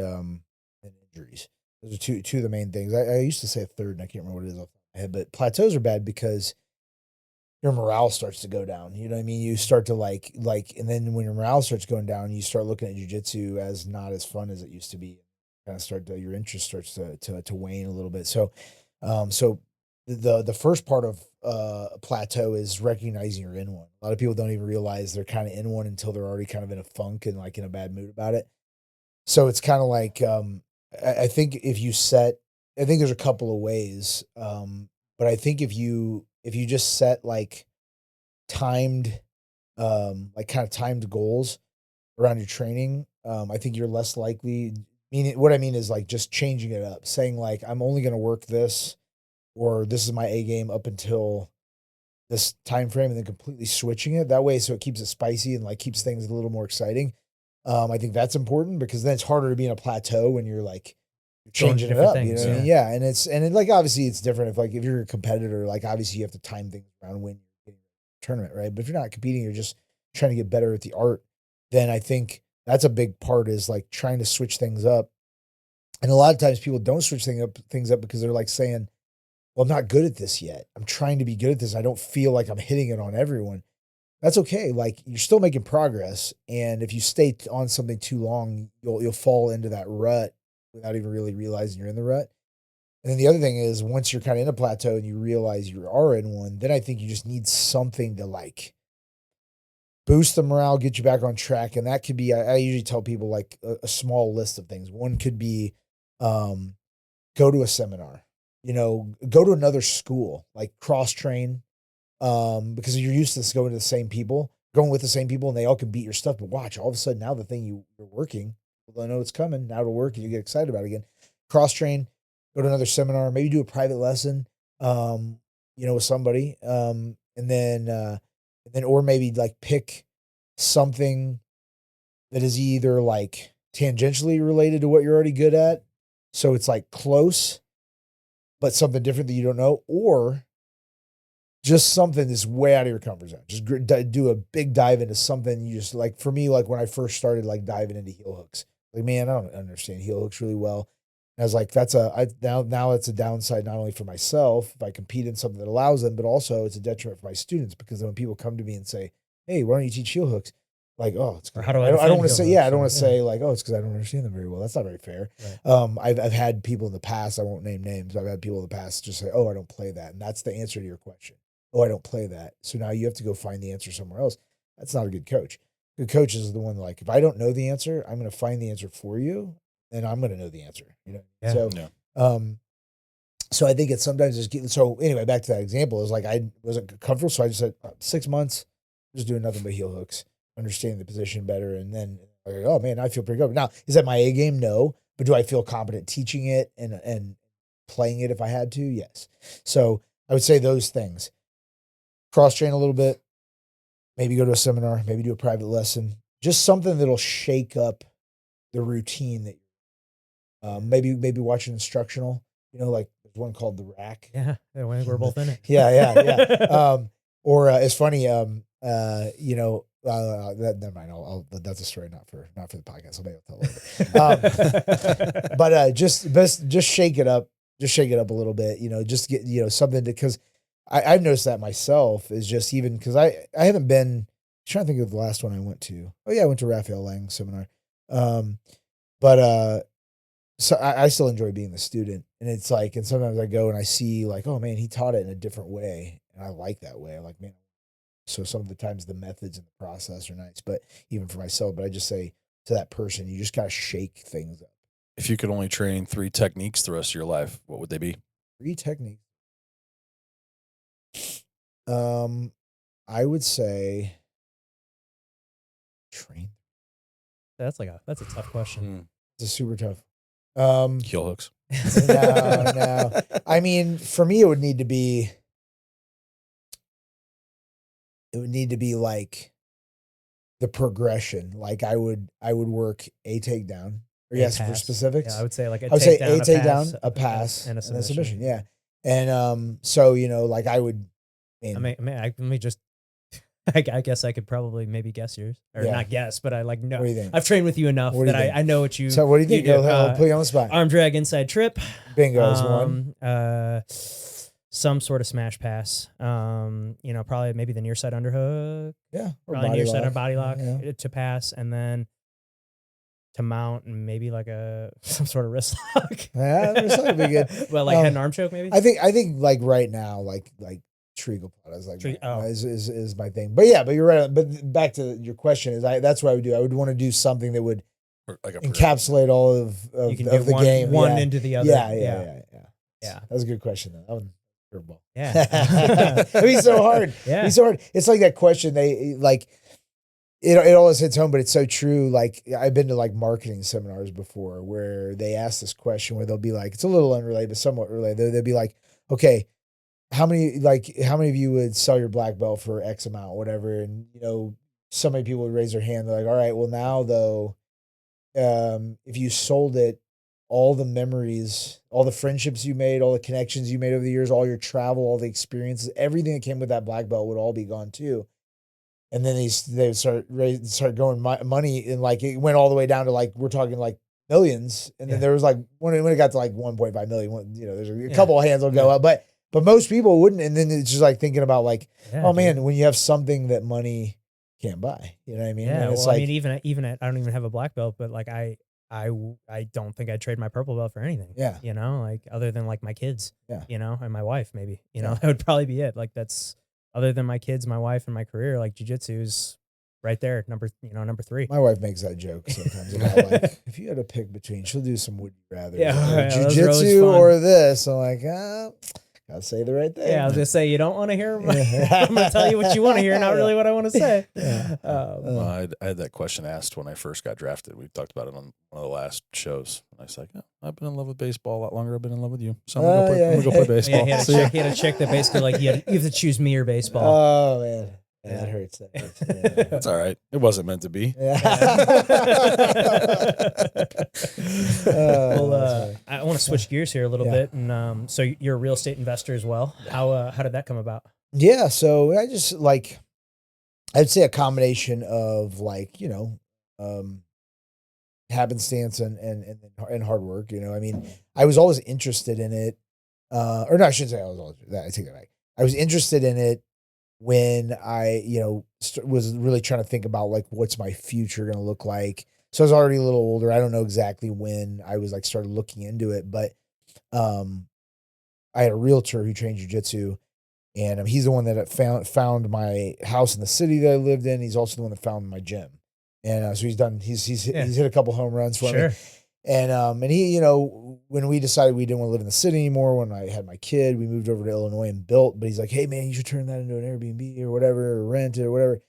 injuries. Those are two of the main things. I used to say a third and I can't remember what it is off my head, but plateaus are bad because your morale starts to go down. You know what I mean? You start to like, and then when your morale starts going down, you start looking at jiu-jitsu as not as fun as it used to be. kind of start to, your interest starts to wane a little bit. So, so the first part of a plateau is recognizing you're in one. A lot of people don't even realize they're kind of in one until they're already kind of in a funk and like in a bad mood about it. So it's kind of like, I think if you set, I think there's a couple of ways. But I think if you just set like timed, like kind of timed goals around your training, I think you're less likely. Meaning, what I mean is like just changing it up, saying like, I'm only going to work this, or this is my A game up until this time frame, and then completely switching it that way. So it keeps it spicy and like keeps things a little more exciting. I think that's important because then it's harder to be in a plateau when you're like changing it up. You know what I mean? Yeah. And like, obviously it's different if you're a competitor, like obviously you have to time things around when you're getting a tournament, right? But if you're not competing, you're just trying to get better at the art, then I think that's a big part, is like trying to switch things up. And a lot of times people don't switch things up because they're like saying, well, I'm not good at this yet. I'm trying to be good at this. I don't feel like I'm hitting it on everyone. That's okay. Like, you're still making progress. And if you stay on something too long, you'll fall into that rut without even really realizing you're in the rut. And then the other thing is, once you're kind of in a plateau and you realize you are in one, then I think you just need something to like boost the morale, get you back on track. And that could be, I usually tell people like a small list of things. One could be, go to a seminar, go to another school, like cross train. Because you're used to this going with the same people, and they all can beat your stuff. But watch, all of a sudden now the thing you're working, I know it's coming, now it'll work and you get excited about it again. Cross train, go to another seminar, maybe do a private lesson, with somebody. And then, or maybe like pick something that is either like tangentially related to what you're already good at. So it's like close, but something different that you don't know, or just something that's way out of your comfort zone. Just do a big dive into something you just like. For me, like when I first started like diving into heel hooks, like, man, I don't understand heel hooks really well. And I was like, now it's a downside, not only for myself if I compete in something that allows them, but also it's a detriment for my students, because then when people come to me and say, hey, why don't you teach heel hooks? Like, oh, it's how do I don't want to say, I don't want to say like, oh, it's because I don't understand them very well. That's not very fair. Right. I've had people in the past, I won't name names, but I've had people in the past just say, oh, I don't play that. And that's the answer to your question. Oh, I don't play that. So now you have to go find the answer somewhere else. That's not a good coach. Good coach is the one like, if I don't know the answer, I'm going to find the answer for you, and I'm going to know the answer. So I think it's sometimes just, so anyway, back to that example, is like, I wasn't comfortable. So I just said 6 months, just doing nothing but heel hooks, understanding the position better. And then, oh man, I feel pretty good. Now, is that my A game? No. But do I feel competent teaching it and playing it if I had to? Yes. So I would say those things. Cross train a little bit, maybe go to a seminar, maybe do a private lesson, just something that'll shake up the routine that maybe watch an instructional, like there's one called The Rack. Yeah. We're both in it. Yeah. Or it's funny, never mind. That's a story not for the podcast. I'll maybe tell later. But just shake it up. Just shake it up a little bit. Just get something because I've noticed that myself, is just even because I haven't been, I'm trying to think of the last one I went to. Oh yeah, I went to Raphael Lang's seminar. So I still enjoy being the student, and it's like, and sometimes I go and I see like, oh man, he taught it in a different way, and I like that way. I'm like, man. So some of the times the methods and the process are nice, but even for myself, but I just say to that person, you just gotta shake things up. If you could only train 3 techniques the rest of your life, what would they be? 3 techniques. I would say train. That's a tough question. It's a super tough. Heel hooks. No. I mean, for me, it would need to be like the progression. Like I would work a takedown. Or yes, for specifics. Yeah, I would say like a takedown, a pass, and a submission. Yeah. And so like I would. Let me just. I guess I could probably maybe guess yours, or not guess, but I know. What do you think? I've trained with you enough that I know what you. So what do you think? I'll put you on the spot. Arm drag inside trip. Bingo is one. Some sort of smash pass. Probably maybe the near side underhook. Yeah. Or probably near side or body lock to pass, and then to mount and maybe like some sort of wrist lock. Yeah, wrist lock would be good. Well, like head and arm choke maybe. I think like right now, like triangle plot is like is my thing. But yeah, but you're right. But back to your question that's what I would do. I would want to do something that would like encapsulate all of the game. One into the other. Yeah. That was a good question though. That was curveball. Yeah. It'd be so hard. Yeah. It'd be so hard. It's like that question they like. It always hits home, but it's so true. Like I've been to like marketing seminars before where they ask this question where they'll be like, it's a little unrelated, but somewhat related. They'll be like, okay, how many of you would sell your black belt for X amount, whatever? And so many people would raise their hand. They're like, all right, well now though, if you sold it, all the memories, all the friendships you made, all the connections you made over the years, all your travel, all the experiences, everything that came with that black belt would all be gone too. And then they start going money, and like it went all the way down to like we're talking like millions. And then there was like when it got to like 1.5 million, there's a couple of hands will go up, but most people wouldn't. And then it's just like thinking about like, man, when you have something that money can't buy, you know what I mean? Yeah. It's I like, mean, even at, I don't even have a black belt, but like I don't think I'd trade my purple belt for anything. Yeah. Like other than like my kids. Yeah. And my wife maybe. That would probably be it. Like that's. Other than my kids, my wife, and my career, like jiu-jitsu is right there, number 3. My wife makes that joke sometimes about like, if you had to pick between, she'll do some would you rather, jiu-jitsu or this. I'm like, gotta say the right thing. Yeah, I was gonna say you don't want to hear. I'm gonna tell you what you want to hear, not really what I want to say. I had that question asked when I first got drafted. We talked about it on one of the last shows. I was like, I've been in love with baseball a lot longer. I've been in love with you, so I'm gonna go play baseball. Yeah, he had a chick that basically like you have to choose me or baseball. Oh man. Yeah, that hurts. Yeah. That's all right. It wasn't meant to be. Yeah. I want to switch gears here a little bit, and so you're a real estate investor as well. How did that come about? Yeah, so I just like, I'd say a combination of like happenstance and hard work. I mean, I was always interested in it, or no, I shouldn't say I was always. I take that back. I was interested in it when I, was really trying to think about like, what's my future going to look like? So I was already a little older. I don't know exactly when I was like started looking into it, but I had a realtor who trained jiu-jitsu, and he's the one that found my house in the city that I lived in. He's also the one that found my gym. And so he's hit a couple home runs for me. And he, when we decided we didn't want to live in the city anymore, when I had my kid, we moved over to Illinois and built, but he's like, hey man, you should turn that into an Airbnb or whatever, or rent it or whatever.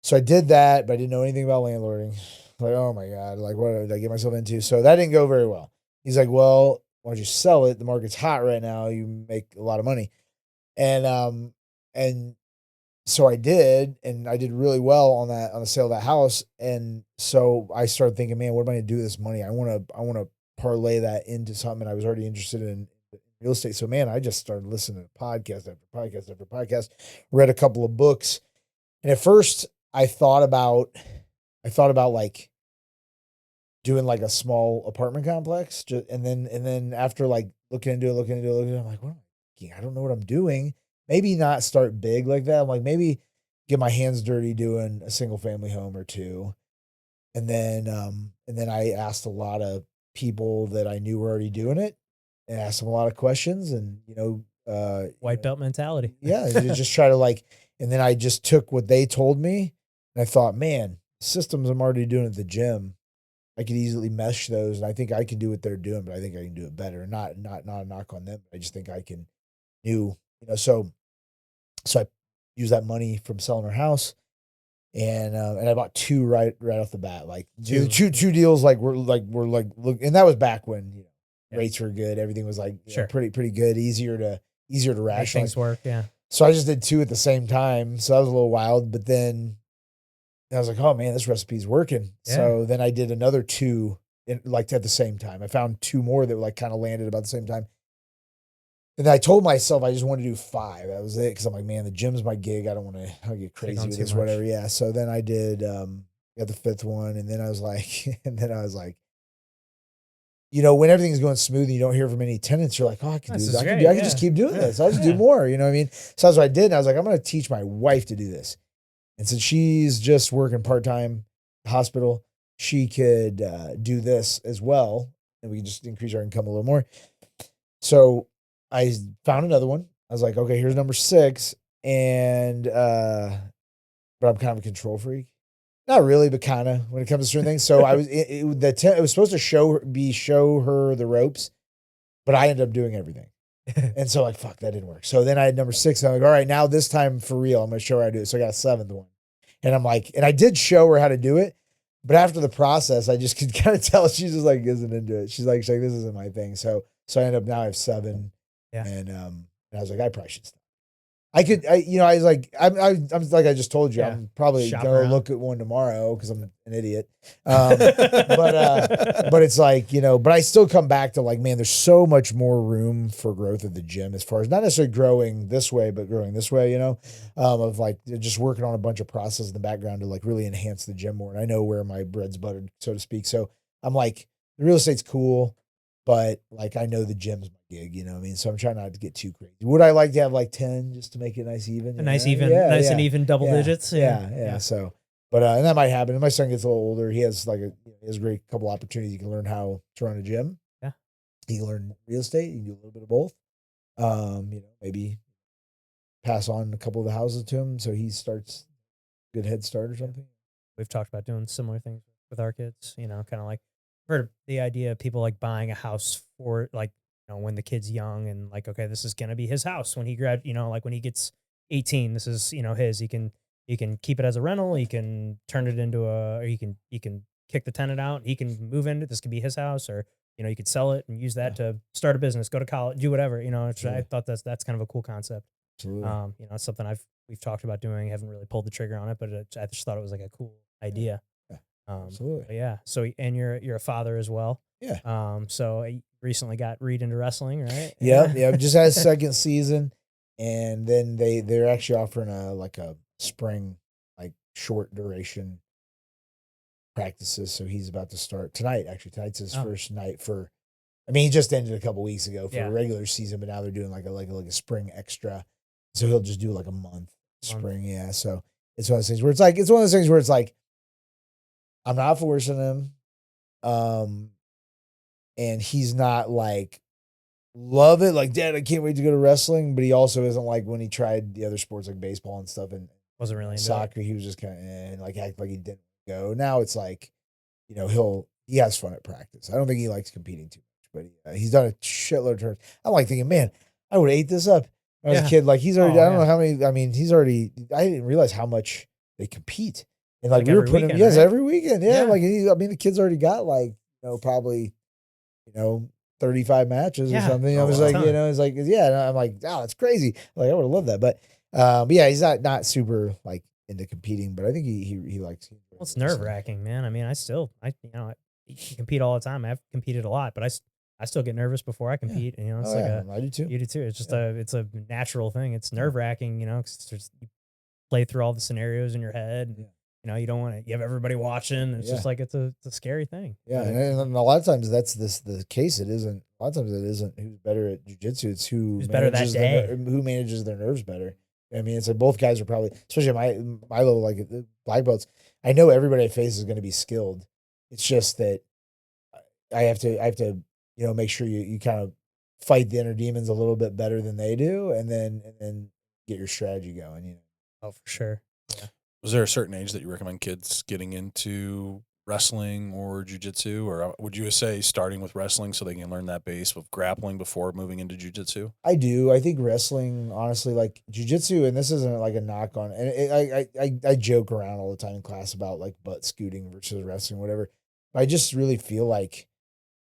So I did that, but I didn't know anything about landlording. Like, oh my God, like what did I get myself into? So that didn't go very well. He's like, well, why don't you sell it? The market's hot right now. You make a lot of money. And so I did, and I did really well on the sale of that house. And so I started thinking, man, what am I going to do with this money? I want to parlay that into something. I was already interested in real estate. So man, I just started listening to podcast after podcast after podcast, read a couple of books. And at first I thought about like doing like a small apartment complex. And then after like looking into it, I'm like, what am I doing? I don't know what I'm doing. Maybe not start big like that. I'm like, maybe get my hands dirty doing a single family home or two. And then I asked a lot of people that I knew were already doing it, and asked them a lot of questions, and, white belt mentality. Yeah. Just try to like, and then I just took what they told me, and I thought, man, systems I'm already doing at the gym, I could easily mesh those. And I think I can do what they're doing, but I think I can do it better. Not a knock on them. I just think I can so I used that money from selling our house, and I bought 2 right off the bat, like two deals. We're look, and that was back when rates were good. Everything was like pretty good, easier to rationalize. Things work. Yeah. So I just did 2 at the same time. So that was a little wild, but then I was like, oh man, this recipe's working. Yeah. So then I did another 2 at the same time. I found 2 more that like kind of landed about the same time. And I told myself I just wanted to do 5. That was it. Cause I'm like, man, the gym's my gig. I don't want to get crazy with this, whatever. Yeah. So then I did, got the 5th one. And then I was like, when everything's going smooth and you don't hear from any tenants, you're like, oh, I can do this. I can just keep doing this. I'll just do more. You know what I mean? So that's what I did. And I was like, I'm going to teach my wife to do this. And since she's just working part-time hospital, she could do this as well, and we could just increase our income a little more. So I found another one. I was like, okay, here's number 6, and but I'm kind of a control freak. Not really, but kind of when it comes to certain things. So I was it was supposed to show her the ropes, but I ended up doing everything. And so like, fuck, that didn't work. So then I had number 6. And I'm like, all right, now this time for real, I'm going to show her how to do it. So I got a 7th one. And I'm like, and I did show her how to do it. But after the process, I just could kind of tell she just like isn't into it. She's like, this isn't my thing. So I ended up now I have 7. Yeah. And I was like, I probably should stop. I was like, I'm like I just told you, Yeah. I'm probably Shop gonna around. look at one tomorrow because I'm an idiot. But it's like, but I still come back to like, man, there's so much more room for growth at the gym as far as not necessarily growing this way, but growing this way, of like just working on a bunch of processes in the background to like really enhance the gym more. And I know where my bread's buttered, so to speak. So I'm like, the real estate's cool, but like I know the gym's my gig, you know what I mean? So I'm trying not to get too crazy. Would I like to have like 10 just to make it nice even? And even double digits. Yeah. So, but and that might happen. And my son gets a little older. He has like he has a great couple opportunities. You can learn how to run a gym. Yeah. He can learn real estate. You can do a little bit of both. Maybe pass on a couple of the houses to him so he starts a good head start or something. We've talked about doing similar things with our kids, kind of like heard the idea of people like buying a house for like, when the kid's young and like, okay, this is going to be his house when he like when he gets 18, this is, his, he can keep it as a rental. He can turn it into or he can kick the tenant out. He can move into, this could be his house, or, you could sell it and use that to start a business, go to college, do whatever, I thought that's kind of a cool concept. Absolutely. It's something we've talked about doing, haven't really pulled the trigger on it, but I just thought it was like a cool idea. Yeah. Absolutely. But yeah. So, and you're a father as well. Yeah. So you recently got Reed into wrestling, right? Yeah. Just had a second season, and then they're actually offering a spring, like short duration practices. So he's about to start tonight. Actually, tonight's his first night for. I mean, he just ended a couple weeks ago for a regular season, but now they're doing like a spring extra. So he'll just do like a month spring. Yeah. So it's one of those things where it's like, I'm not forcing him. And he's not like, love it. Like, Dad, I can't wait to go to wrestling. But he also isn't like when he tried the other sports like baseball and stuff and wasn't really into soccer. He was just kind of like act like he didn't go. Now it's like, he has fun at practice. I don't think he likes competing too much, but he's done a shitload of turns. I'm like thinking, man, I would have ate this up when I was a kid. Like he's already, I don't know how many. I mean, I didn't realize how much they compete. And like we were putting him, every weekend. Yeah. Like, the kid's already got like, probably, 35 matches or something. I was like, it's like, yeah. And I'm like, oh, that's crazy. Like, I would have loved that. But yeah, he's not super like into competing, but I think he likes. Well, it's nerve wracking, man. I mean, I compete all the time. I've competed a lot, but I still get nervous before I compete. Yeah. It's I do too. You do too. It's just it's a natural thing. It's nerve wracking, cause you play through all the scenarios in your head. Yeah. You don't want to. You have everybody watching. It's just like it's a scary thing. Yeah, and a lot of times that's the case. It isn't. A lot of times it isn't who's better at jiu-jitsu. It's who's better that day. Who manages their nerves better. I mean, it's like both guys are probably, especially my level, like the black belts. I know everybody I face is going to be skilled. It's just that I have to make sure you kind of fight the inner demons a little bit better than they do, and then get your strategy going. Oh, for sure. Yeah. Was there a certain age that you recommend kids getting into wrestling or jiu-jitsu, or would you say starting with wrestling so they can learn that base of grappling before moving into jiu-jitsu? I do. I think wrestling, honestly, like jiu-jitsu, and this isn't like a knock on, and I joke around all the time in class about like butt scooting versus wrestling, whatever. But I just really feel like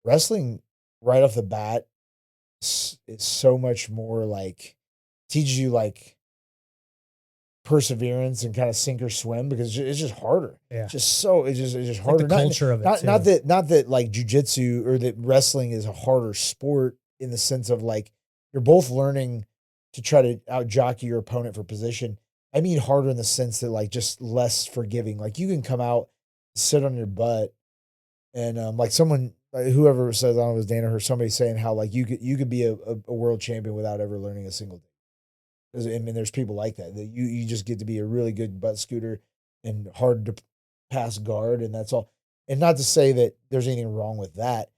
wrestling right off the bat is so much more like teaches you like perseverance and kind of sink or swim because it's just harder. Yeah. It's just harder. Like the culture of it. Not that like jujitsu or that wrestling is a harder sport in the sense of like you're both learning to try to out jockey your opponent for position. I mean harder in the sense that like just less forgiving. Like you can come out, sit on your butt, and like someone whoever says, I don't know if it was Dana or somebody saying how like you could be a world champion without ever learning a single thing. I mean, there's people like that you just get to be a really good butt scooter and hard to pass guard, and that's all. And not to say that there's anything wrong with that,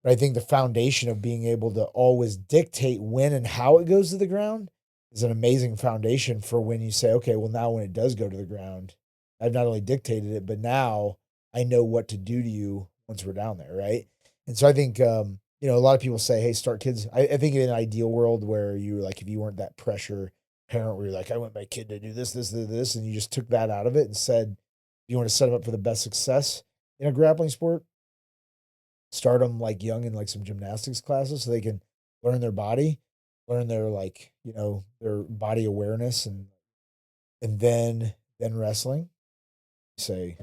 but I think the foundation of being able to always dictate when and how it goes to the ground is an amazing foundation for when you say, okay, well, now when it does go to the ground, I've not only dictated it, but now I know what to do to you once we're down there, right? And so I think, a lot of people say, hey, start kids. I think in an ideal world where you like, if you weren't that pressure parent where you're like, I want my kid to do this, and you just took that out of it and said, you want to set them up for the best success in a grappling sport, start them like young in like some gymnastics classes so they can learn their body, learn their their body awareness, and then wrestling, say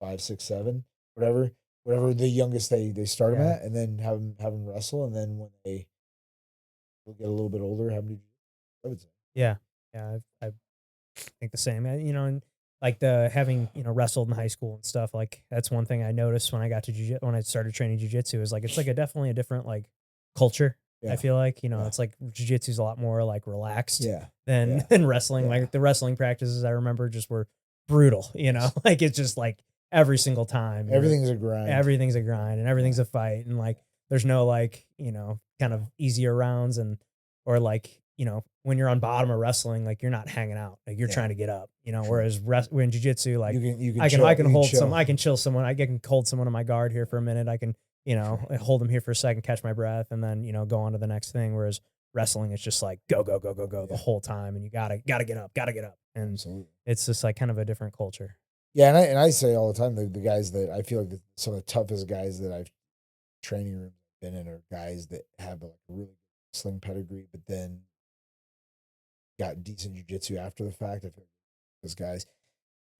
5, 6, 7, whatever the youngest they start them at, and then have them wrestle, and then when they get a little bit older, have them do, I would say. Yeah. I think the same. And like the having wrestled in high school and stuff, like that's one thing I noticed when I got to when I started training jiu-jitsu is like it's like definitely a different like culture. I feel like it's like jiu-jitsu is a lot more like relaxed than wrestling. Like the wrestling practices I remember just were brutal. Like it's just like every single time everything's a grind. Everything's a grind and everything's a fight, and like there's no like kind of easier rounds, and or like when you're on bottom of wrestling, like you're not hanging out, like you're trying to get up, whereas when jiu-jitsu, like I can hold some, I can chill someone, I can hold someone on my guard here for a minute. I can, hold them here for a second, catch my breath, and then, go on to the next thing. Whereas wrestling, it's just like go the whole time. And you gotta get up. And it's just like kind of a different culture. Yeah. And I say all the time, the guys that I feel like some of the toughest guys that I've training rooms been in are guys that have a really good wrestling pedigree, but then got decent jiu-jitsu after the fact. I feel like those guys,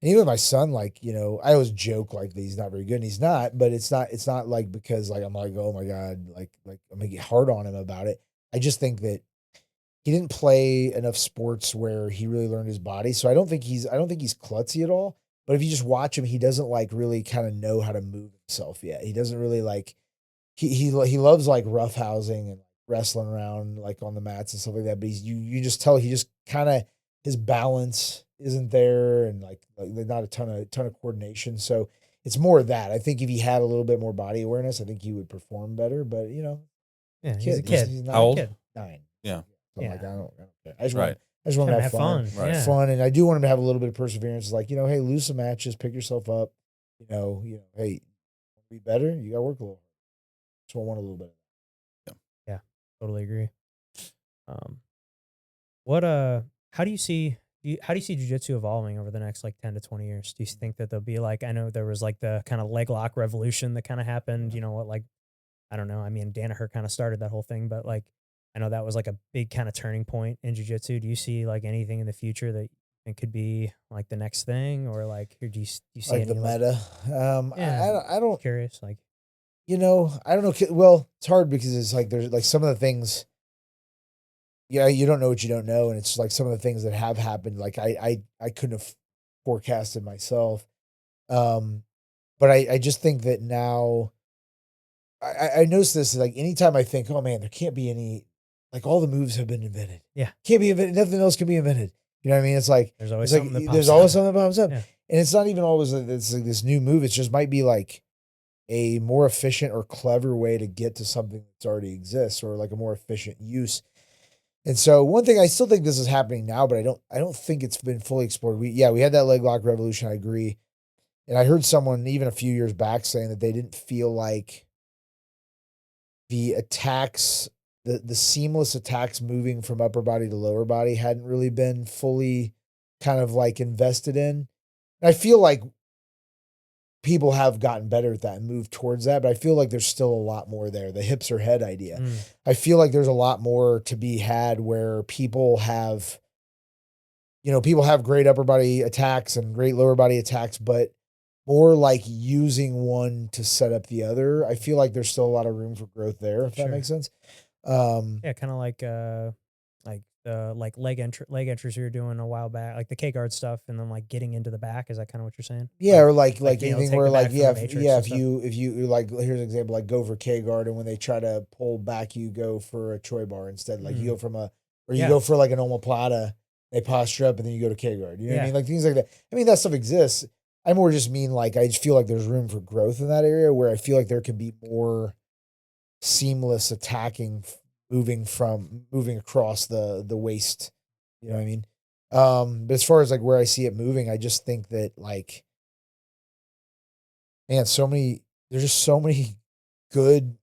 and even my son, like, I always joke like he's not very good, and he's not, but it's not like because like I'm like, oh my God, like I'm gonna get hard on him about it. I just think that he didn't play enough sports where he really learned his body. So I don't think he's klutzy at all. But if you just watch him, he doesn't like really kind of know how to move himself yet. He doesn't really like he loves like roughhousing and wrestling around like on the mats and stuff like that. But you just tell he just kind of his balance isn't there, and like not a ton of coordination. So it's more of that. I think if he had a little bit more body awareness, I think he would perform better. But he's a kid. He's how old? 9. Yeah. So like, I don't care. I just want to have fun. Right. Fun. And I do want him to have a little bit of perseverance. Like, hey, lose some matches, pick yourself up. Hey, be better. You got to work a little. So I want a little bit. Yeah, totally agree. How do you see jiu-jitsu evolving over the next like 10 to 20 years? Do you think that there'll be like, I know there was like the kind of leg lock revolution that kind of happened, like, I don't know. I mean, Danaher kind of started that whole thing, but like, I know that was like a big kind of turning point in jiu-jitsu. Do you see like anything in the future that you think could be like the next thing, or like, or do you see like any the meta? I don't curious. Like, I don't know. Well, it's hard because it's like, there's like some of the things, you don't know what you don't know. And it's like some of the things that have happened, like I couldn't have forecasted myself. But I just think that now I noticed this, like anytime I think, oh man, there can't be any, like all the moves have been invented. Yeah. Can't be invented. Nothing else can be invented. You know what I mean? It's like, there's always something that pops up. Yeah. And it's not even always it's like this new move. It just might be like a more efficient or clever way to get to something that's already exists, or like a more efficient use. And so one thing, I still think this is happening now, but I don't think it's been fully explored. We had that leg lock revolution. I agree. And I heard someone even a few years back saying that they didn't feel like the attacks, the seamless attacks moving from upper body to lower body hadn't really been fully kind of like invested in. And I feel like people have gotten better at that and moved towards that, but I feel like there's still a lot more there. The hips or head idea. I feel like there's a lot more to be had where people have great upper body attacks and great lower body attacks, but more like using one to set up the other. I feel like there's still a lot of room for growth there, if that makes sense. Yeah, kind of like leg entries we were doing a while back, like the K guard stuff, and then like getting into the back. Is that kind of what you're saying? Yeah, or like anything where like if you like, here's an example, like go for K guard, and when they try to pull back, you go for a Choi bar instead. Like you go from you go for like an omoplata, they posture up, and then you go to K guard. You know what I mean? Like things like that. I mean, that stuff exists. I more just mean like I just feel like there's room for growth in that area where I feel like there could be more seamless attacking, moving across the waist. You know what I mean? But as far as like where I see it moving, I just think that like, man, there's just so many good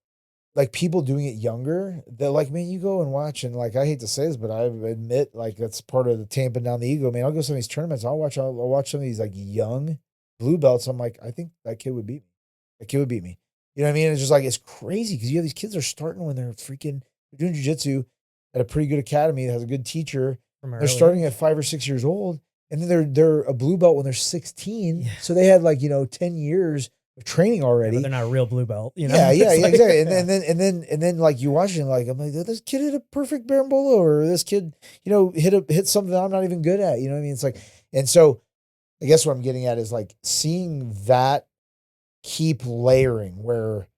like people doing it younger that like, man, you go and watch and like, I hate to say this, but I admit like that's part of the tamping down the ego, man. I'll go to some of these tournaments. I'll watch some of these like young blue belts. I'm like, I think that kid would beat me. That kid would beat me. You know what I mean? It's just like, it's crazy because you have these kids that are starting when they're doing jujitsu at a pretty good academy that has a good teacher. They're starting at 5 or 6 years old. And then they're a blue belt when they're 16. Yeah. So they had like, 10 years of training already. Yeah, but they're not a real blue belt, Yeah, like, exactly. And then like you watching, like, I'm like, this kid hit a perfect berimbolo, or this kid, hit something that I'm not even good at. You know what I mean? It's like, and so I guess what I'm getting at is like seeing that keep layering where,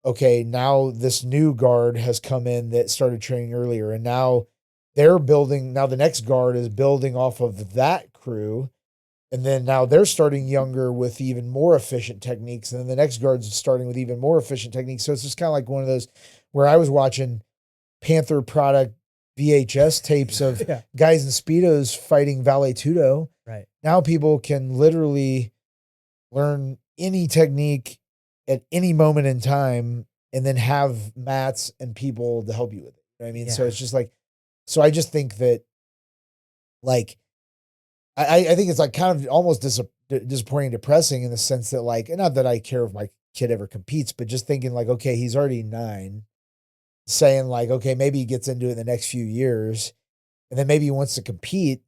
okay, now this new guard has come in that started training earlier, and now the next guard is building off of that crew. And then now they're starting younger with even more efficient techniques. And then the next guard's starting with even more efficient techniques. So it's just kind of like one of those where I was watching Panther product VHS tapes of guys in Speedos fighting Vale Tudo. Right. Now people can literally learn any technique at any moment in time and then have mats and people to help you with it. You know what I mean? Yeah. So it's just like, so I just think that like, I think it's like kind of almost disappointing, depressing in the sense that like, not that I care if my kid ever competes, but just thinking like, okay, he's already 9, saying like, okay, maybe he gets into it in the next few years, and then maybe he wants to compete.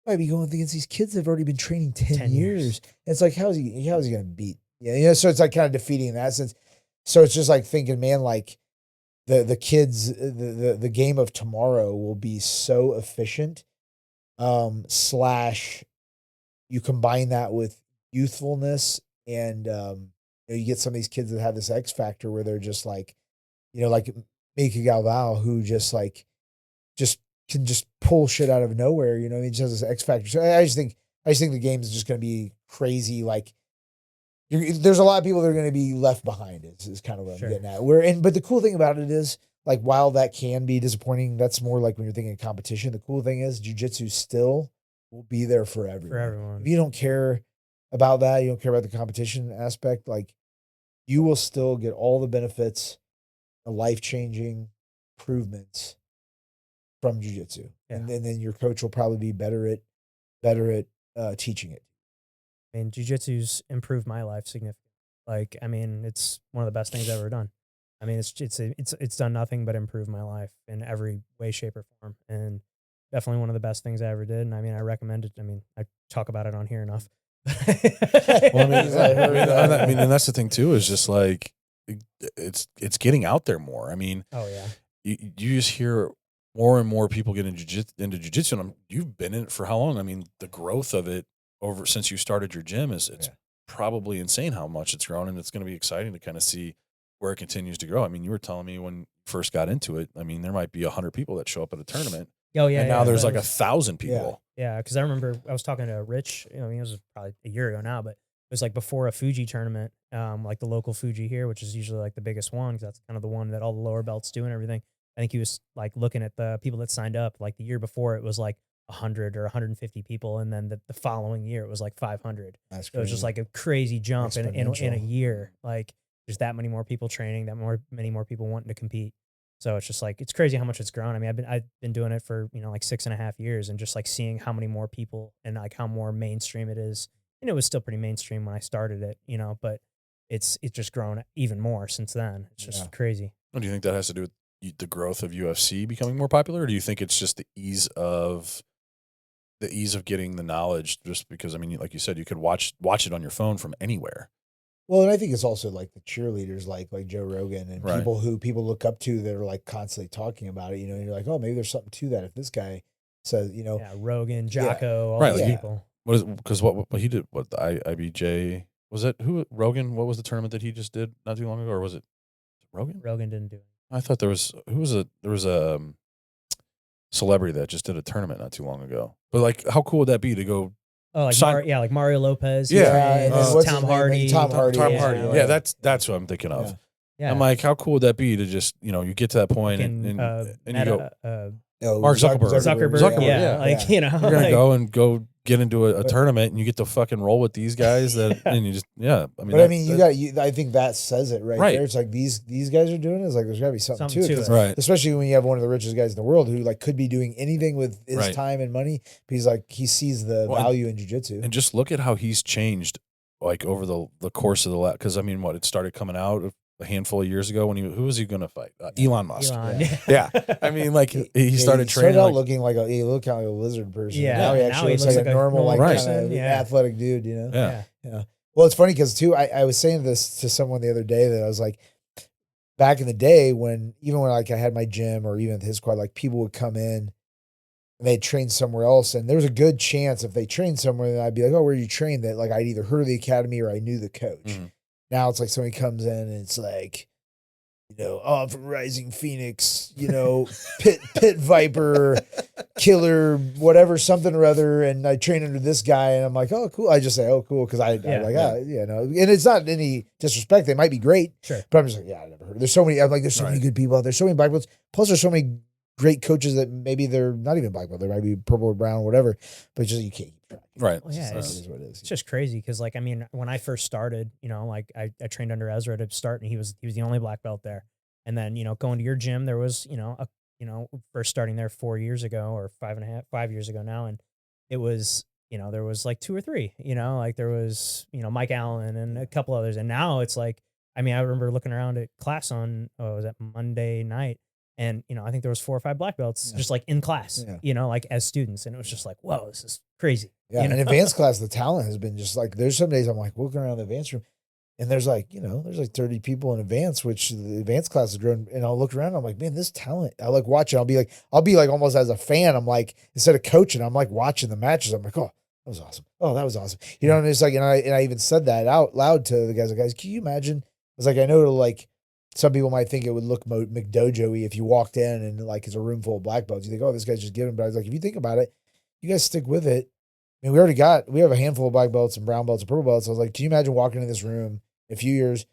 Might be going against these kids that have already been training 10 years. And it's like, how's he going to beat? Yeah, so it's like kind of defeating in that sense. So it's just like thinking, man, like the kids, the game of tomorrow will be so efficient. / you combine that with youthfulness and, you get some of these kids that have this X factor where they're just like, like Mika Galvao, who just can just pull shit out of nowhere. He just has this X factor. So I just think the game is just going to be crazy. Like there's a lot of people that are going to be left behind is kind of what I'm getting at. But the cool thing about it is, like, while that can be disappointing, that's more like when you're thinking competition. The cool thing is jiu-jitsu still will be there for everyone. For everyone. If you don't care about that, you don't care about the competition aspect, like you will still get all the benefits, the life-changing improvements from jiu-jitsu. Yeah. And then your coach will probably be better at teaching it. I mean, jiu-jitsu's improved my life significantly. Like, I mean, it's one of the best things I've ever done. I mean, it's done nothing but improve my life in every way, shape, or form, and definitely one of the best things I ever did. And I mean, I recommend it. I mean, I talk about it on here enough. Well, I mean, and that's the thing too, is just like it's getting out there more. I mean, oh yeah, you just hear more and more people get into jiu-jitsu, and you've been in it for how long? I mean, the growth of it over since you started your gym it's probably insane how much it's grown, and it's going to be exciting to kind of see where it continues to grow. I mean, you were telling me when you first got into it, I mean, there might be 100 people that show up at a tournament. Oh yeah. And now there's like 1,000 people. Yeah. Because I remember I was talking to Rich, it was probably a year ago now, but it was like before a Fuji tournament, like the local Fuji here, which is usually like the biggest one, because that's kind of the one that all the lower belts do and everything. I think he was like looking at the people that signed up, like the year before it was like 100 or 150 people. And then the following year it was like 500. That's crazy. So it was just like a crazy jump in a year. Like, there's that many more people training, many more people wanting to compete. So it's just like, it's crazy how much it's grown. I mean, I've been doing it for, like 6.5 years, and just like seeing how many more people and like how more mainstream it is. And it was still pretty mainstream when I started it, but it's just grown even more since then. It's just crazy. Do you think that has to do with the growth of UFC becoming more popular? Or do you think it's just the ease of getting the knowledge, just because, I mean, like you said, you could watch it on your phone from anywhere? Well, and I think it's also like the cheerleaders, like Joe Rogan, and people look up to that are like constantly talking about it. And you're like, oh, maybe there's something to that. If this guy says, Rogan, Jocko, all those people. What is, because what he did, what the IBJ was it? Who Rogan? What was the tournament that he just did not too long ago, or was it Rogan? Rogan didn't do it. I thought there was a celebrity that just did a tournament not too long ago. But like, how cool would that be to go Oh, like Mario Lopez. Yeah. Tom Hardy. Tom Hardy. Yeah, that's what I'm thinking of. Yeah. I'm like, how cool would that be to just, you get to that point and you go, Mark Zuckerberg. Yeah. You're going to go get into a tournament and you get to fucking roll with these guys and you just, I think that says it right there. It's like these guys are doing it. It's like, there's gotta be something to it. Right. Especially when you have one of the richest guys in the world who like could be doing anything with his time and money. But he's like, he sees the value in jiu-jitsu. And just look at how he's changed like over the course of the last, cause it started coming out a handful of years ago when who was he going to fight? Elon Musk. Yeah. I mean, like he started training. Started out looking like he looked kind of like a lizard person. Yeah. Now he actually looks like a normal kind of athletic dude, Yeah. Well, it's funny because too, I was saying this to someone the other day that I was like, back in the day when like I had my gym or even his squad, like people would come in and they'd train somewhere else. And there was a good chance if they trained somewhere, then I'd be like, oh, where you trained? That like I'd either heard of the academy or I knew the coach. Mm-hmm. Now it's like somebody comes in and it's like, I'm from Rising Phoenix, Pit Viper, Killer, whatever, something or other. And I train under this guy and I'm like, oh, cool. I just say, oh, cool. Cause I'm like, and it's not any disrespect. They might be great, sure. But I'm just like, yeah, I never heard. There's so many, I'm like, there's so many good people out there. So many black belts. Plus there's so many great coaches that maybe they're not even black belt. They might be purple or brown, whatever, but just, you can't keep track. Right. Well, yeah, it's just crazy. Cause like, I mean, when I first started, like I trained under Ezra to start and he was the only black belt there. And then, going to your gym, there was, first starting there 4 years ago or 5 years ago now. And it was, there was like 2 or 3, like there was, Mike Allen and a couple others. And now it's like, I mean, I remember looking around at class on, was that Monday night? And, I think there was 4 or 5 black belts just like in class, like as students. And it was just like, whoa, this is crazy. Yeah. In advanced class, the talent has been just like, there's some days I'm like walking around the advanced room and there's like, there's like 30 people in advance, which the advanced class has grown. And I'll look around and I'm like, man, this talent, I like watching. I'll be like almost as a fan. I'm like, instead of coaching, I'm like watching the matches. I'm like, oh, that was awesome. Oh, that was awesome. And it's like, and I even said that out loud to the guys. Like, guys, can you imagine? I was like, I know like, some people might think it would look McDojo-y if you walked in and like it's a room full of black belts. You think, oh, this guy's just giving. But I was like, if you think about it, you guys stick with it. I mean, we have a handful of black belts and brown belts and purple belts. I was like, can you imagine walking in this room in a few years?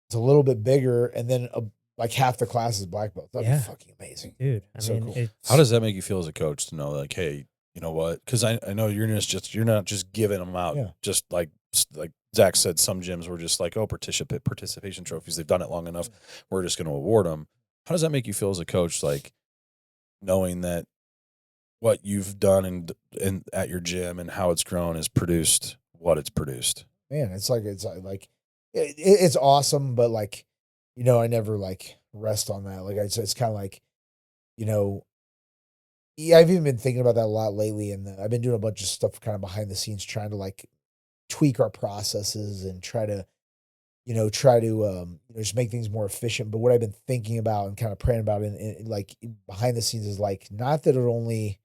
It's a little bit bigger, and then like half the class is black belts. That'd be fucking amazing, dude. I mean, cool. How does that make you feel as a coach to know, like, hey, you know what? Because I know you're not just giving them out, just like Zach said, some gyms were just like, oh, participation trophies. They've done it long enough. We're just going to award them. How does that make you feel as a coach, like knowing that what you've done and at your gym and how it's grown has produced what it's produced? Man, it's awesome, but like, I never like rest on that. Like it's kind of like, I've even been thinking about that a lot lately, and I've been doing a bunch of stuff kind of behind the scenes, trying to like tweak our processes and try to just make things more efficient. But what I've been thinking about and kind of praying about in like behind the scenes is like, not that it only,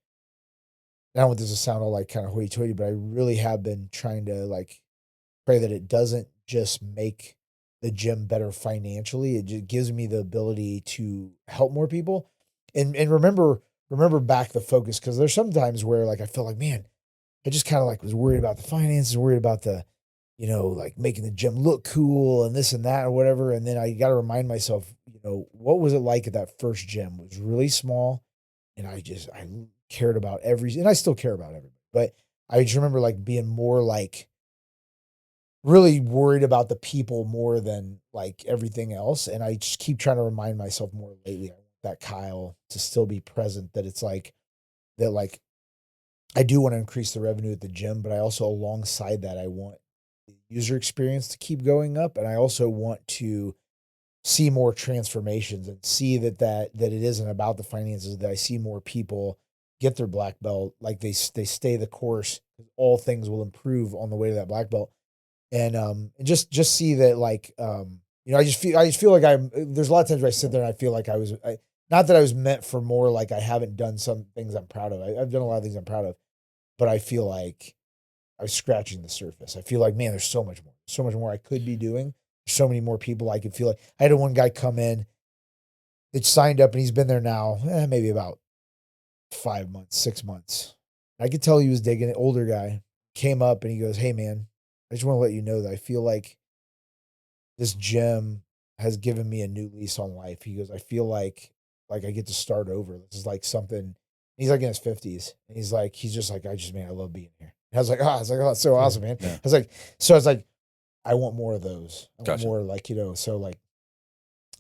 I don't want this to sound all like kind of hoity-toity, but I really have been trying to like pray that it doesn't just make the gym better financially. It just gives me the ability to help more people and remember back the focus. Cause there's some times where like, I feel like, man, I just kind of like was worried about the finances, worried about the, like making the gym look cool and this and that or whatever. And then I got to remind myself, what was it like at that first gym? It was really small. And I cared about and I still care about everybody, but I just remember like being more like really worried about the people more than like everything else. And I just keep trying to remind myself more lately. I want that Kyle to still be present, that it's like, that like, I do want to increase the revenue at the gym, but I also alongside that, I want the user experience to keep going up. And I also want to see more transformations and see that it isn't about the finances, that I see more people get their black belt, like they stay the course. All things will improve on the way to that black belt. And just see that like, I just feel like there's a lot of times where I sit there and I feel like not that I was meant for more, like I haven't done some things I'm proud of. I've done a lot of things I'm proud of, but I feel like I was scratching the surface. I feel like, man, there's so much more I could be doing. There's so many more people I could feel like. I had one guy come in that signed up and he's been there now, maybe about 5 months, 6 months. I could tell he was digging it, older guy. came up and he goes, "Hey man, I just want to let you know that I feel like this gym has given me a new lease on life." He goes, "I feel like I get to start over. This is like something." He's like in his 50s. And he's just like, man, I love being here. And I was like, oh, that's so awesome, man. Yeah. I was like, I want more of those. I want more like, so like,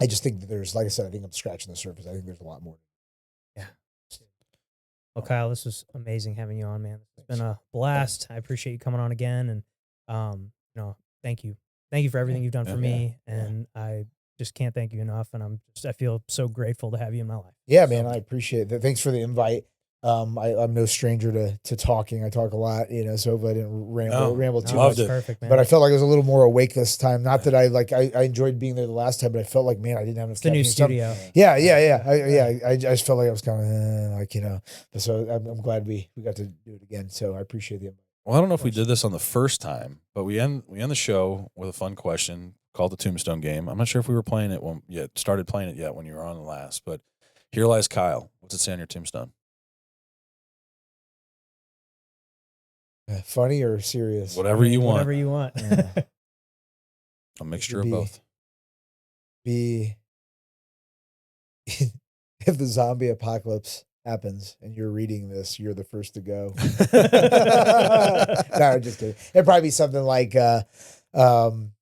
I just think that there's, like I said, I think I'm scratching the surface. I think there's a lot more. Yeah. Well, Kyle, this was amazing having you on, man. It's been a blast. I appreciate you coming on again. And, thank you. Thank you for everything you've done for me. And I just can't thank you enough. And I feel so grateful to have you in my life. Yeah, man, I appreciate that. Thanks for the invite. I'm no stranger to talking. I talk a lot, so if I didn't ramble too much. Perfect, man. But I felt like I was a little more awake this time. Not that I enjoyed being there the last time, but I felt like, man, I didn't have enough. It's a new studio. Yeah. I just felt like I was kind of so I'm glad we got to do it again. So I appreciate the invite. Well, I don't know if we did this on the first time, but we end the show with a fun question called the Tombstone Game. I'm not sure if we were playing it started playing it yet when you were on the last, but here lies Kyle. What's it say on your tombstone? Funny or serious? Whatever you want. Whatever you want. A mixture of both. If the zombie apocalypse happens and you're reading this, you're the first to go. No, just kidding. It'd probably be something like I don't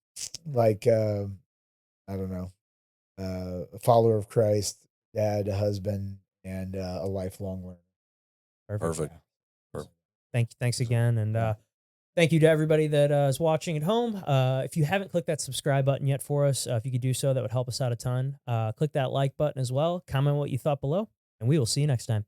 know, a follower of Christ, dad, a husband, and a lifelong learner. Perfect. Thanks again. And thank you to everybody that is watching at home. If you haven't clicked that subscribe button yet for us, if you could do so, that would help us out a ton. Click that like button as well. Comment what you thought below, and we will see you next time.